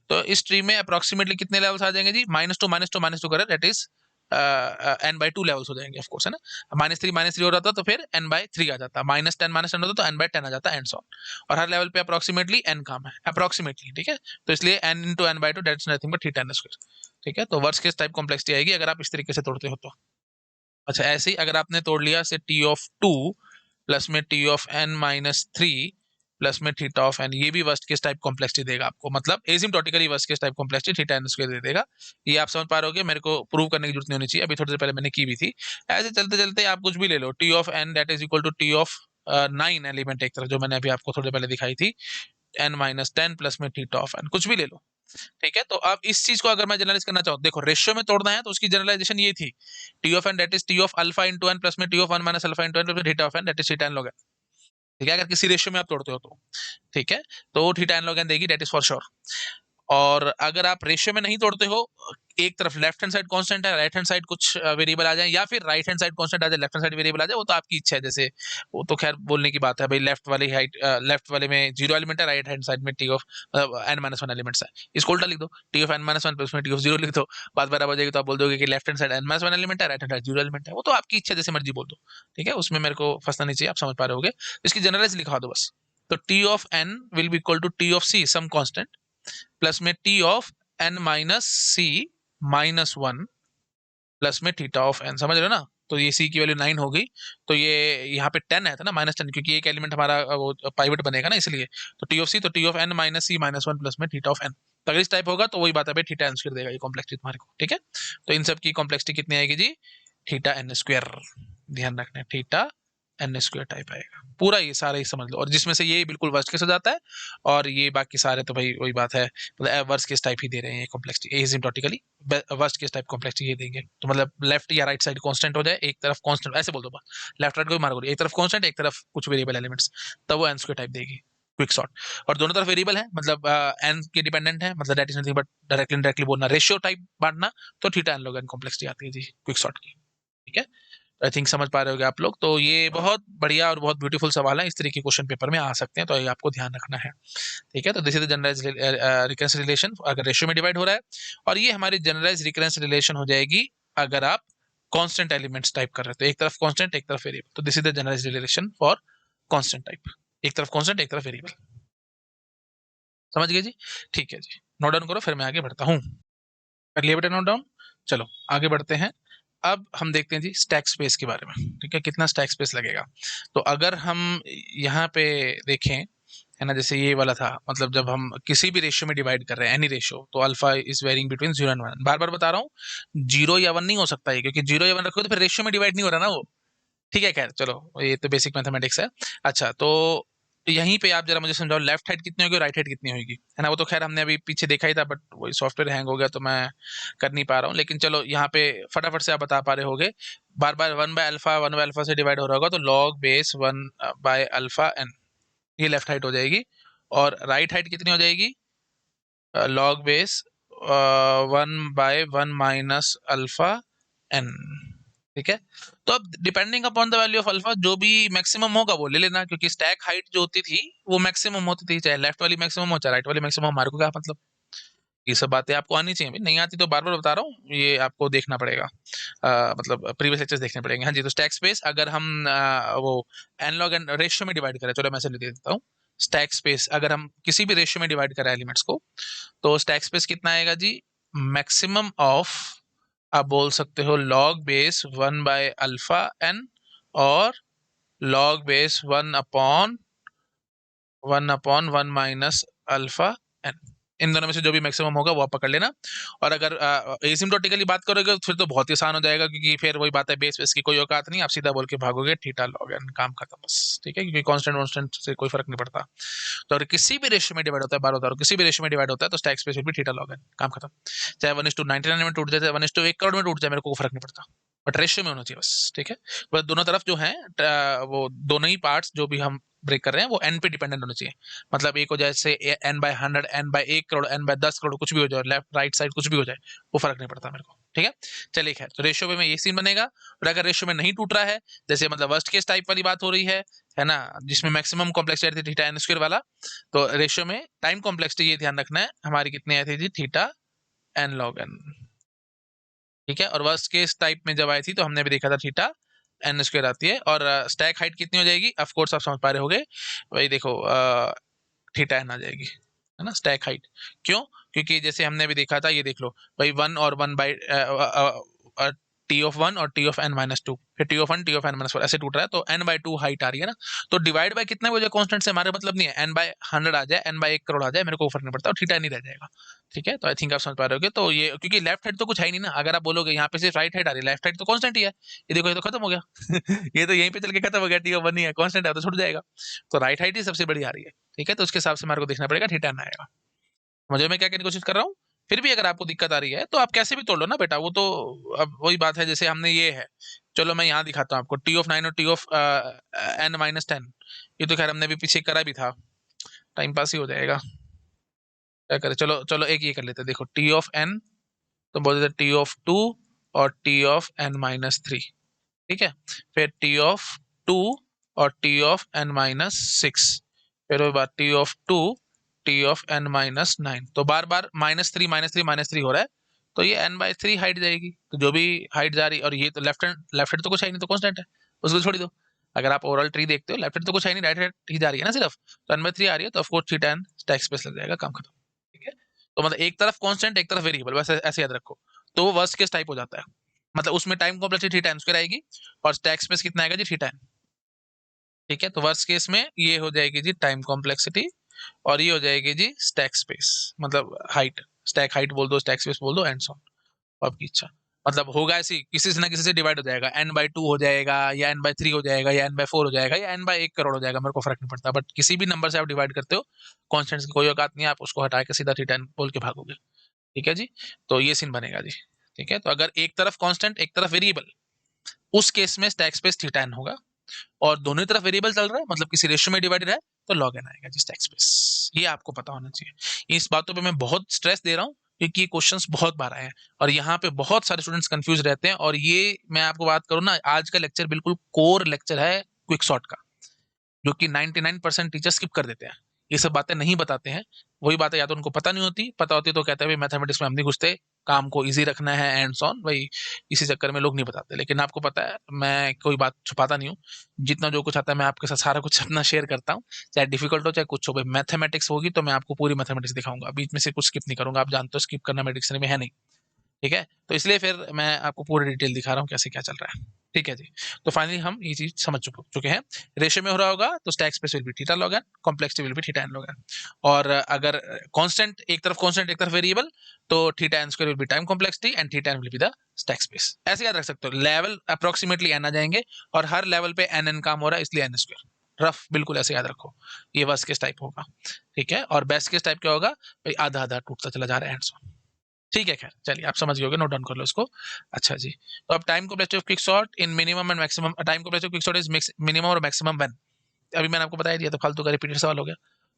तो इस ट्री में अप्रोक्सीमेटली कितने लेवल्स आ जाएंगे जी, -2 करें, दैट इज n/2 लेवल्स हो जाएंगे, ऑफ कोर्स, है ना। -3 हो जाता तो फिर n/3 आ जाता, -10 होता तो n/10 आ जाता, एंड सो ऑन। और हर लेवल पे अप्रोक्सीमेटली n काम है, अप्रोक्सीमेटली, ठीक है, तो इसलिए n into n/2 that's nothing but theta n square. ठीक है, तो वर्स्ट केस टाइप कॉम्प्लेक्सिटी आएगी अगर आप इस तरीके से तोड़ते हो तो। अच्छा, ऐसे ही अगर आपने तोड़ लिया से टी ऑफ 2 प्लस में T of n minus 3 plus में थीटा ऑफ एन, ये भी वर्स्ट केस टाइप कॉम्प्लेक्सिटी देगा आपको, मतलब asymptotically worst case type complexity theta n square दे देगा। ये आप समझ पा रहे होगे, मेरे को प्रूव करने की जरूरत नहीं होनी चाहिए, अभी थोड़ी देर पहले मैंने की भी थी। ऐसे चलते चलते आप कुछ भी ले लो, T of n that is equal to T of 9 element एक तरफ, जो मैंने अभी आपको थोड़ी देर पहले दिखाई थी, n-10 प्लस में थीटा ऑफ एन, कुछ भी ले लो। ठीक है, तो अब इस चीज को अगर मैं जनरलाइज करना चाहूँ, देखो रेशियो में तोड़ना है तो उसकी जनरलाइजेशन ये थी, T of n that is T of alpha into n plus में T of 1 minus alpha into n plus theta of n that is theta n log n. ठीक है, अगर किसी रेशियो में आप तोड़ते हो तो, ठीक है, तो थीटा एन लॉग एन देगी, दैट इज फॉर श्योर। और अगर आप रेशियो में नहीं तोड़ते हो, एक तरफ लेफ्ट हैंड साइड कांस्टेंट है, राइट हैंड साइड कुछ वेरिएबल आ जाए, या फिर राइट हैंड साइड कांस्टेंट आ जाए, लेफ्ट हैंड साइड वेरिएबल आ जाए, वो तो आपकी इच्छा है, जैसे वो तो खैर बोलने की बात है भाई, लेफ्ट वाली हाइट, लेफ्ट वाले में 0 एलिमेंट है, राइट हैंड साइड में टी ऑफ n-1 एलिमेंट्स है, इसको उल्टा लिख दो, टी ऑफ n-1 प्लस में टी ऑफ 0 लिख दो, बात बराबर हो जाएगी, तो आप बोल दोगे कि left hand side n-1 element है, राइट हैंड साइड 0 एलिमेंट है, वो तो आपकी इच्छा, जैसे मर्जी बोल दो। ठीक है, उसमें मेरे को फंसना नहीं चाहिए, आप समझ पा रहे होगे, इसकी जनरलाइज लिखा दो बस। तो T of n will be equal to T of c some constant plus में T of n minus C minus 1 plus में थीटा ऑफ n, समझ रहे हो ना। तो ये c की वैल्यू 9 हो गई, तो ये यहाँ पे 10 आया था ना, -10, क्योंकि एक एलिमेंट हमारा वो पाइवट बनेगा ना, इसलिए। तो टी ऑफ सी, तो T of n minus C minus 1 plus में थीटा ऑफ n, तो अगर इस टाइप होगा तो वही बात है भाई, थीटा एन स्क्वायर देगा ये कॉम्प्लेक्सिटी तुम्हारे को। ठीक है, तो इन सब की कॉम्प्लेक्सिटी कितनी आएगी जी, थीटा एन स्क्वायर, ध्यान रखना है, थीटा एन स्क्वायर टाइप आएगा पूरा, ये सारा ही समझ लो, और जिसमें से ये बिल्कुल वर्स्ट केस हो जाता है, और ये बाकी सारे तो भाई वही बात है, मतलब वर्स्ट केस टाइप ही दे रहे हैं ये complexity, एसिम्प्टोटिकली worst case type complexity ये देंगे, तो मतलब लेफ्ट या राइट साइड कांस्टेंट हो जाए, एक तरफ कांस्टेंट, ऐसे बोल दो बस, लेफ्ट राइट को मार्क करो, एक तरफ कांस्टेंट, एक तरफ कुछ वेरिएबल एलिमेंट्स, तब वो एन स्क्वायर टाइप देगी, क्विक सॉर्ट। और दोनों तरफ वेरिएबल है, मतलब एन के डिपेंडेंट है, मतलब that is nothing but directly बोलना, रेशियो टाइप बांटना, तो theta n log n complexity आती है जी क्विक सॉर्ट की। ठीक है, आई थिंक समझ पा रहे होगे आप लोग। तो ये बहुत बढ़िया और बहुत ब्यूटीफुल सवाल है, इस तरह के क्वेश्चन पेपर में आ सकते हैं, तो ये आपको ध्यान रखना है। ठीक है, तो this is the generalize recurrence relation अगर रेशियो में डिवाइड हो रहा है, और ये हमारी जनरलाइज रिकरेंस रिलेशन हो जाएगी अगर आप कांस्टेंट एलिमेंट्स टाइप कर रहे हो, तो एक तरफ कांस्टेंट एक तरफ वेरिएबल, तो this is the generalize relation for constant type, एक तरफ कांस्टेंट एक तरफ वेरिएबल। समझ गए जी? ठीक है जी, नोट डाउन करो, फिर मैं आगे बढ़ता हूँ। कर लिया बेटा नोट डाउन? चलो आगे बढ़ते हैं। अब हम देखते हैं जी स्टैक स्पेस के बारे में। ठीक है, कितना स्टैक स्पेस लगेगा। तो अगर हम यहाँ पे देखें, है ना, जैसे ये वाला था, मतलब जब हम किसी भी रेशियो में डिवाइड कर रहे हैं, एनी रेशियो, तो alpha is varying between 0 and 1। बार बार बता रहा हूँ, 0 या 1 नहीं हो सकता है, क्योंकि 0 या 1 रखोगे तो फिर रेशियो में डिवाइड नहीं हो रहा ना वो। ठीक है, खैर चलो, ये तो बेसिक मैथमेटिक्स है। अच्छा, तो यहीं पे आप जरा मुझे समझाओ, लेफ्ट हैंड कितनी होगी और राइट हैंड कितनी होगी, है ना। वो तो खैर हमने अभी पीछे देखा ही था, बट वही सॉफ्टवेयर हैंग हो गया तो मैं कर नहीं पा रहा हूँ। लेकिन चलो यहाँ पे फटाफट से आप बता पा रहे होगे। बार बार 1/अल्फा से डिवाइड हो रहा होगा, तो लॉग बेस 1/अल्फा n, ये लेफ्ट हाइट हो जाएगी। और राइट हाइट कितनी हो जाएगी? Log base 1/1 - alpha n। ठीक है, तो अब depending upon the value of alpha, जो भी मैक्सिमम होगा वो ले लेना, क्योंकि स्टैक हाइट जो होती थी वो मैक्सिमम होती थी, चाहे लेफ्ट वाली मैक्सिमम हो चाहे राइट वाली मैक्सिमम, हमारे को क्या मतलब। ये सब बातें आपको आनी चाहिए, नहीं आती तो बार बार बता रहा हूँ, ये आपको देखना पड़ेगा, मतलब प्रीवियस लेक्चर्स देखने पड़ेंगे। हाँ जी, तो स्टैक स्पेस अगर हम वो एन लॉग एन रेशियो में डिवाइड करें, चलो मैं ऐसे लिख देता हूँ। स्टैक स्पेस अगर हम किसी भी रेशियो में डिवाइड करें एलिमेंट्स को, तो स्टैक स्पेस कितना आएगा जी? मैक्सिमम ऑफ, आप बोल सकते हो लॉग बेस 1/अल्फा n, और लॉग बेस 1/1 - अल्फा n। इन दोनों में से जो भी मैक्सिमम होगा वो आप पकड़ लेना। और अगर एसिम्प्टोटिकली बात करोगे तो फिर तो बहुत ही आसान हो जाएगा, क्योंकि फिर वही बात है, बेस बेस की कोई औकात नहीं, आप सीधा बोल के भागोगे थीटा लॉग n, काम खत्म बस। ठीक है, क्योंकि कांस्टेंट वांस्टेंट से कोई फर्क नहीं पड़ता। तो अगर किसी भी रेशियो में डिवाइड होता है, बार बता रहा हूं, किसी भी रेशियो में डिवाइड होता है, तो stack space will be theta log n, काम खत्म। चाहे 1:99 में टूट जाए, चाहे 1:1 करोड़ में टूट जाए, मेरे को कोई फर्क नहीं पड़ता, बट रेशियो में होना चाहिए बस। ठीक है, बस दोनों तरफ जो है वो दोनों ही पार्ट्स जो भी हम ब्रेक कर रहे हैं वो n पे डिपेंडेंट होना चाहिए। मतलब एक हो जाए जैसे n/100, n/1 crore, n/10 crore, कुछ भी हो जाए, लेफ्ट राइट साइड कुछ भी हो जाए, वो फर्क नहीं पड़ता मेरे को। ठीक है, चलिए खैर, तो रेशियो में ये सीन बनेगा। और अगर रेशियो में नहीं टूट रहा है, जैसे मतलब वर्स्ट केस टाइप वाली बात हो रही है ना, जिसमें मैक्सिमम कॉम्प्लेक्सिटी थी थीटा n² वाला, तो रेशियो में टाइम कॉम्प्लेक्सिटी ये ध्यान रखना है हमारी कितनी आई थी जी? Theta n log n। ठीक है, और वर्स्ट केस टाइप में जब आई थी तो हमने भी देखा था थीटा n² आती है। और स्टैक हाइट कितनी हो जाएगी? ऑफ कोर्स आप समझ पा रहे होगे, वही देखो, थीटा n आ जाएगी, है ना, स्टैक हाइट। क्यों? क्योंकि जैसे हमने भी देखा था, ये देख लो भाई, 1 और 1 बाई T(1) और T(n-2), फिर T(1), T(n-4), ऐसे टूट रहा है, तो n/2 हाइट आ रही है ना। तो डिवाइड बाय कितने हो जाए कांस्टेंट से हमारे मतलब नहीं है, n/100 आ जाए, n/1 करोड़ आ जाए, मेरे को फर्क नहीं पड़ता, और थीटा नहीं रह जाएगा। ठीक है, तो आई थिंक आप समझ पा रहे होगे। तो ये क्योंकि लेफ्ट हैंड तो कुछ है ही नहीं ना, अगर आप बोलोगे यहाँ पे सिर्फ राइट हैंड आ रही है, लेफ्ट हैंड तो कांस्टेंट ही है, ये देखो, ये तो खत्म हो गया। ये तो यहीं पे चल के खत्म हो गया, T(1) ही है, कांस्टेंट है तो छूट जाएगा। तो राइट हैंड ही सबसे बड़ी आ रही है। ठीक है, तो उसके हिसाब से हमारे को देखना पड़ेगा, थीटा n आएगा। मुझे, मैं क्या कहने की कोशिश कर रहा हूँ। फिर भी अगर आपको दिक्कत आ रही है तो आप कैसे भी तोड़ लो ना बेटा, वो तो अब वही बात है, जैसे हमने ये है, चलो मैं यहाँ दिखाता हूँ आपको, T(9) और T(n-10), ये तो खैर हमने भी पीछे करा भी था, टाइम पास ही हो जाएगा, क्या करें। चलो चलो, एक ये कर लेते हैं, देखो T(n), तो बोल देते T(2) और T(n-3), ठीक है। फिर T(2) और T(n-6), फिर वो बात T(2), T(n-9), तो बार बार -3 हो रहा है, तो ये n/3 हाइट जाएगी, तो जो भी हाइट जा रही, और ये तो लेफ्ट हैंड तो कुछ है नहीं, तो कांस्टेंट है, उसको छोड़ दो। अगर आप ओवरऑल ट्री देखते हो, लेफ्ट हैंड तो कुछ है नहीं, राइट हैंड ही जा रही है ना सिर्फ, तो n/3 आ रही है, तो of course theta n stack space लग जाएगा, काम खत्म। ठीक है, तो मतलब एक तरफ कांस्टेंट एक तरफ वेरिएबल, बस ऐसे याद रखो, तो वो वर्स्ट केस टाइप हो जाता है। मतलब उसमें टाइम कॉम्प्लेक्सिटी थीटा n² आएगी, और स्टैक स्पेस कितना आएगा जी? Theta n। ठीक है, तो वर्स्ट केस में ये हो जाएगी जी टाइम कॉम्प्लेक्सिटी, और ये हो जाएगी जी स्टैक स्पेस, मतलब हाइट, स्टैक हाइट बोल दो, स्टैक स्पेस बोल दो, एंड सो ऑन, आपकी इच्छा। मतलब होगा ऐसी, किसी से ना किसी से डिवाइड हो जाएगा, n/2 हो जाएगा, या n/3 हो जाएगा, या n/4 हो जाएगा, या n/1 करोड़ हो जाएगा, मेरे को फर्क नहीं पड़ता, बट किसी भी नंबर से आप डिवाइड करते हो, कॉन्स्टेंट्स की कोई औकात नहीं है, आप उसको हटा के सीधा थीटा n बोल के भागोगे। ठीक है जी, तो ये सीन बनेगा जी। ठीक है, तो अगर एक तरफ कांस्टेंट एक तरफ वेरिएबल, उस केस में स्टैक स्पेस थीटा n होगा, और दोनों ही तरफ वेरिएबल चल रहा है, मतलब किसी रेशियो में डिवाइडेड है, तो log n आएगा जी स्टैक स्पेस। ये आपको पता होना चाहिए, इस बातों पे मैं बहुत स्ट्रेस दे रहा हूँ, क्योंकि ये क्वेश्चंस बहुत बार आए हैं और यहाँ पे बहुत सारे स्टूडेंट्स कंफ्यूज रहते हैं। और ये मैं आपको बात करूँ ना, आज का लेक्चर बिल्कुल कोर लेक्चर है क्विक सॉर्ट का, जो कि 99% टीचर स्किप कर देते हैं, ये सब बातें नहीं बताते हैं। वही बातें या तो उनको पता नहीं होती, पता होती तो कहते हैं भाई मैथमेटिक्स में हम नहीं घुसते, काम को इजी रखना है एंड सो ऑन, भाई इसी चक्कर में लोग नहीं बताते। लेकिन आपको पता है मैं कोई बात छुपाता नहीं हूँ, जितना जो कुछ आता है मैं आपके साथ सारा कुछ अपना शेयर करता हूँ, चाहे डिफिकल्ट हो चाहे कुछ हो। भाई मैथमेटिक्स होगी तो मैं आपको पूरी मैथमेटिक्स दिखाऊंगा, बीच में से कुछ स्किप नहीं करूंगा। आप जानते हो स्किप करना मेरे डिक्शनरी में है नहीं, ठीक है। तो इसलिए फिर मैं आपको पूरी डिटेल दिखा रहा हूँ कैसे क्या चल रहा है, ठीक है जी। तो फाइनली हम ये चीज समझ चुके हैं। रेशियो में हो रहा होगा तो stack space will be theta log n, complexity will be theta n log n. और अगर कांस्टेंट एक तरफ वेरिएबल, तो theta n square will be time complexity and theta n will be the stack space. ऐसे याद रख सकते हो, लेवल अप्रोक्सीमेटली एन आ जाएंगे और हर लेवल पे एन एन काम हो रहा है इसलिए एन स्क्वायर। रफ बिल्कुल ऐसे याद रखो, ये वर्स्ट केस टाइप होगा, ठीक है। और बेस्ट केस टाइप क्या होगा, भाई आधा आधा टूटता चला जा रहा है, ठीक है। खैर चलिए आप समझ गए होगे, नोट डाउन कर लो इसको। अच्छा जी, तो अब time complexity of quicksort in minimum and maximum, time complexity of quicksort is minimum और मैक्सिमम व्हेन। अभी मैंने आपको बताया दिया, तो फालतू का रिपीटेड सवाल हो गया।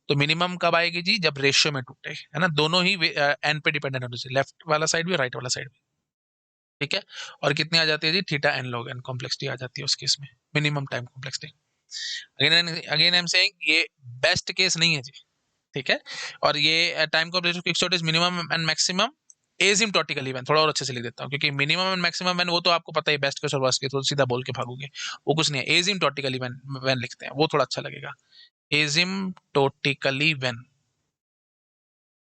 तो मिनिमम कब आएगी जी, जब रेशियो में टूटे, है ना, दोनों ही एन पे डिपेंडेंट होने चाहिए, लेफ्ट वाला साइड भी राइट वाला साइड भी, ठीक है। और कितनी आ जाती है जी, theta n log n complexity आ जाती है उस केस में, minimum time complexity. Again again I am saying ये बेस्ट केस नहीं है जी, ठीक है। और ये time complexity of quicksort is minimum and maximum asymptotically when, थोड़ा और अच्छे से लिख देता हूँ क्योंकि मिनिमम एंड मैक्सिमम व्हेन वो तो आपको पता है, बेस्ट केस और वर्स्ट केस तो सीधा बोल के भागोगे, वो कुछ नहीं है। एसिम्प्टोटिकली व्हेन व्हेन लिखते हैं वो थोड़ा अच्छा लगेगा, एसिम्प्टोटिकली व्हेन,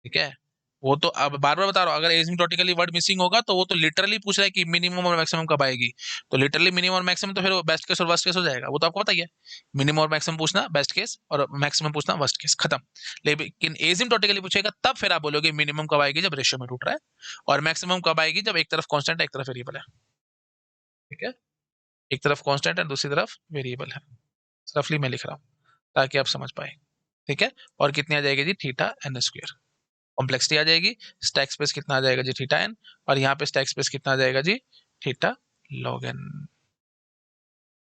ठीक है। वो तो अब बार बार बता रहा हूँ, अगर एसिम्प्टोटिकली वर्ड मिसिंग होगा तो वो तो लिटरली पूछ रहा है कि मिनिमम और मैक्सिमम कब आएगी, तो लिटरली मिनिमम और मैक्सिमम तो फिर बेस्ट केस और वर्स्ट केस हो जाएगा, वो तो आपको पता ही है। मिनिमम और मैक्सिमम पूछना बेस्ट केस और मैक्सिमम पूछना वर्स्ट केस, खत्म। लेकिन एसिम्प्टोटिकली पूछेगा तब फिर आप बोलोगे मिनिमम कब आएगी, जब रेशियो में टूट रहा है, और मैक्सिमम कब आएगी, जब एक तरफ कांस्टेंट है एक तरफ वेरिएबल है, ठीक है। एक तरफ कांस्टेंट है दूसरी तरफ वेरिएबल है, रफली मैं लिख रहा हूँ ताकि आप समझ पाए, ठीक है। और कितनी आ जाएगी जी, थीटा एन स्क्वायर, कॉम्प्लेक्सिटी आ जाएगी। स्टैक स्पेस कितना आ जाएगा जी, थीटा एन, और यहाँ पे स्टैक स्पेस कितना आ जाएगा जी, थीटा लॉग एन,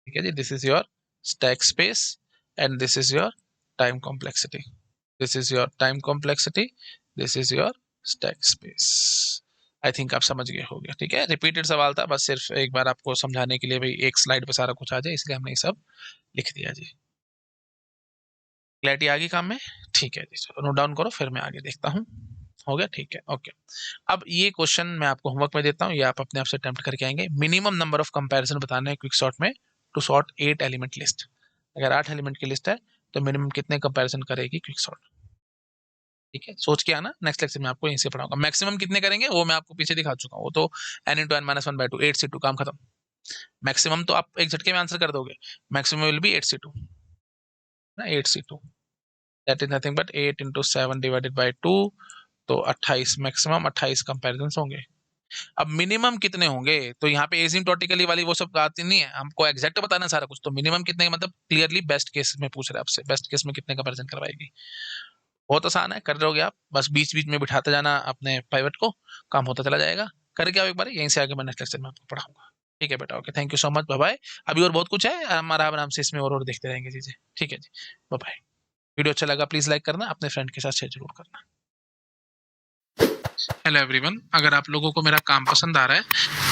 ठीक है जी। This is your stack space and this is your time complexity, this is your time complexity, this is your stack space. I think आप समझ गए होंगे, ठीक है। रिपीटेड सवाल था, बस सिर्फ एक बार आपको समझाने के लिए, भाई एक स्लाइड पे सारा कुछ आ जाए इसलिए हमने ये सब लिख दिया जी। क्लैरिटी आ गई काम में, ठीक है जी। चलो नोट डाउन करो, फिर मैं आगे देखता हूँ। हो गया, ठीक है, ओके। अब ये क्वेश्चन मैं आपको होमवर्क में देता हूँ, ये आप अपने आप से अटेम्प्ट करके आएंगे। मिनिमम नंबर ऑफ कंपैरिजन बताना है क्विक सॉर्ट में टू सॉर्ट 8 एलिमेंट लिस्ट। अगर 8 एलिमेंट की लिस्ट है तो मिनिमम कितने कंपैरिजन करेगी क्विक सॉर्ट, ठीक है। सोच के आना, नेक्स्ट लेक्चर में आपको यहीं से पढ़ाऊंगा। मैक्सिमम कितने करेंगे वो मैं आपको पीछे दिखा चुका हूँ, वो तो n into n minus one by two, 8 से 2 काम खत्म। मैक्सिमम तो आप एक झटके में आंसर कर दोगे, मैक्सिमम विल बी 8 से 2 ना, 8 से 2, that is nothing but 8 into 7 divided by 2, तो 28 मैक्सिमम 28 कंपेरिजन होंगे। अब मिनिमम कितने होंगे, तो यहाँ पे एसिम्प्टोटिकली वाली वो सब आती नहीं है, हमको एग्जैक्ट बताना है सारा कुछ। तो मिनिमम कितने, मतलब क्लियरली बेस्ट केस में पूछ रहे हैं आपसे, बेस्ट केस में कितने कंपैरिजन करवाएगी। बहुत आसान है, कर रहोगे आप, बस बीच बीच में बिठाते जाना अपने पाइवट को, काम होता चला जाएगा। करके आओ एक बार, यहीं से आगे मैं नेक्स्ट लेक्चर में आपको पढ़ाऊंगा, ठीक है बेटा। Okay, thank you so much, bye bye. अभी और बहुत कुछ है, हम आराम आराम से इसमें और देखते रहेंगे चीजें, ठीक है जी, बाय बाय। वीडियो अच्छा लगा प्लीज लाइक करना, अपने फ्रेंड के साथ शेयर जरूर करना। हेलो एवरीवन, अगर आप लोगों को मेरा काम पसंद आ रहा है,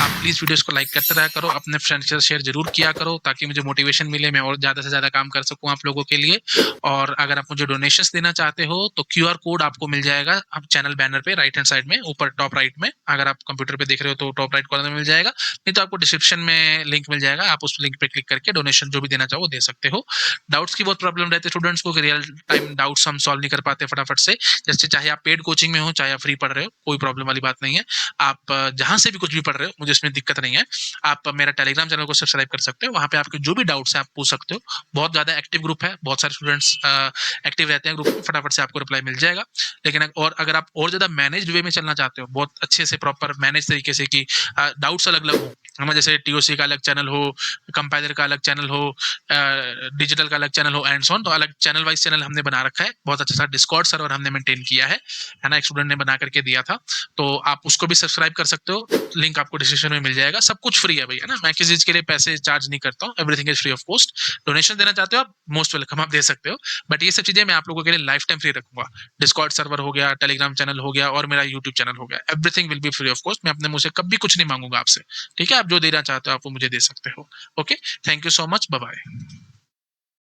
आप प्लीज़ वीडियोस को लाइक करते रहा करो, अपने फ्रेंड्स के साथ शेयर जरूर किया करो, ताकि मुझे मोटिवेशन मिले, मैं और ज़्यादा से ज़्यादा काम कर सकूं आप लोगों के लिए। और अगर आप मुझे डोनेशंस देना चाहते हो तो क्यूआर कोड आपको मिल जाएगा आप चैनल बैनर पे राइट हैंड साइड में ऊपर टॉप राइट में, अगर आप कंप्यूटर पे देख रहे हो तो टॉप राइट कॉर्नर में मिल जाएगा, नहीं तो आपको डिस्क्रिप्शन में लिंक मिल जाएगा, आप उस लिंक पे क्लिक करके डोनेशन जो भी देना चाहो दे सकते हो। डाउट्स की बहुत प्रॉब्लम रहती है स्टूडेंट्स को, रियल टाइम डाउट्स हम सॉल्व नहीं कर पाते फटाफट से, जैसे चाहे आप पेड कोचिंग में हो चाहे आप फ्री पढ़ रहे हो, कोई प्रॉब्लम वाली बात नहीं है। आप जहां से भी कुछ भी पढ़ रहे हो, मुझे इसमें दिक्कत नहीं है। आप मेरा टेलीग्राम चैनल को सब्सक्राइब कर सकते हो, वहां पे आपके जो भी डाउट्स हैं आप पूछ सकते हो। बहुत ज्यादा एक्टिव ग्रुप है, बहुत सारे स्टूडेंट्स एक्टिव रहते हैं ग्रुप में, फटाफट से आपको रिप्लाई मिल जाएगा। लेकिन और अगर आप और ज्यादा मैनेज्ड वे में चलना चाहते हो, बहुत अच्छे से प्रॉपर मैनेज तरीके से, कि डाउट्स अलग अलग हो, हमें जैसे टीओसी का अलग चैनल हो, कंपाइलर का अलग चैनल हो, डिजिटल का अलग चैनल हो एंड सो ऑन, तो अलग चैनल वाइज चैनल हमने बना रखा है। बहुत अच्छा सा डिस्कॉर्ड सर्वर हमने मेंटेन किया है ना, एक स्टूडेंट ने बना करके दिया था, तो आप उसको भी सब्सक्राइब कर सकते हो, लिंक आपको डिस्क्रिप्शन में मिल जाएगा। सब कुछ फ्री है भैया ना, मैं किसी चीज के लिए पैसे चार्ज नहीं करता हूँ, everything is free of cost. Donation देना चाहते हो आप, मोस्ट वेलकम, आप दे सकते हो, बट ये सब चीजें मैं आप लोगों के लिए लाइफ टाइम फ्री रखूंगा। डिस्कॉर्ड सर्वर हो गया, टेलीग्राम चैनल हो गया, और मेरा यूट्यूब चैनल हो गया, everything will be free of cost. मैं अपने मुंह से कभी कुछ नहीं मांगूंगा आपसे, ठीक है? आप जो देना चाहते हो आप वो मुझे दे सकते हो। Okay, thank you so much, bye bye.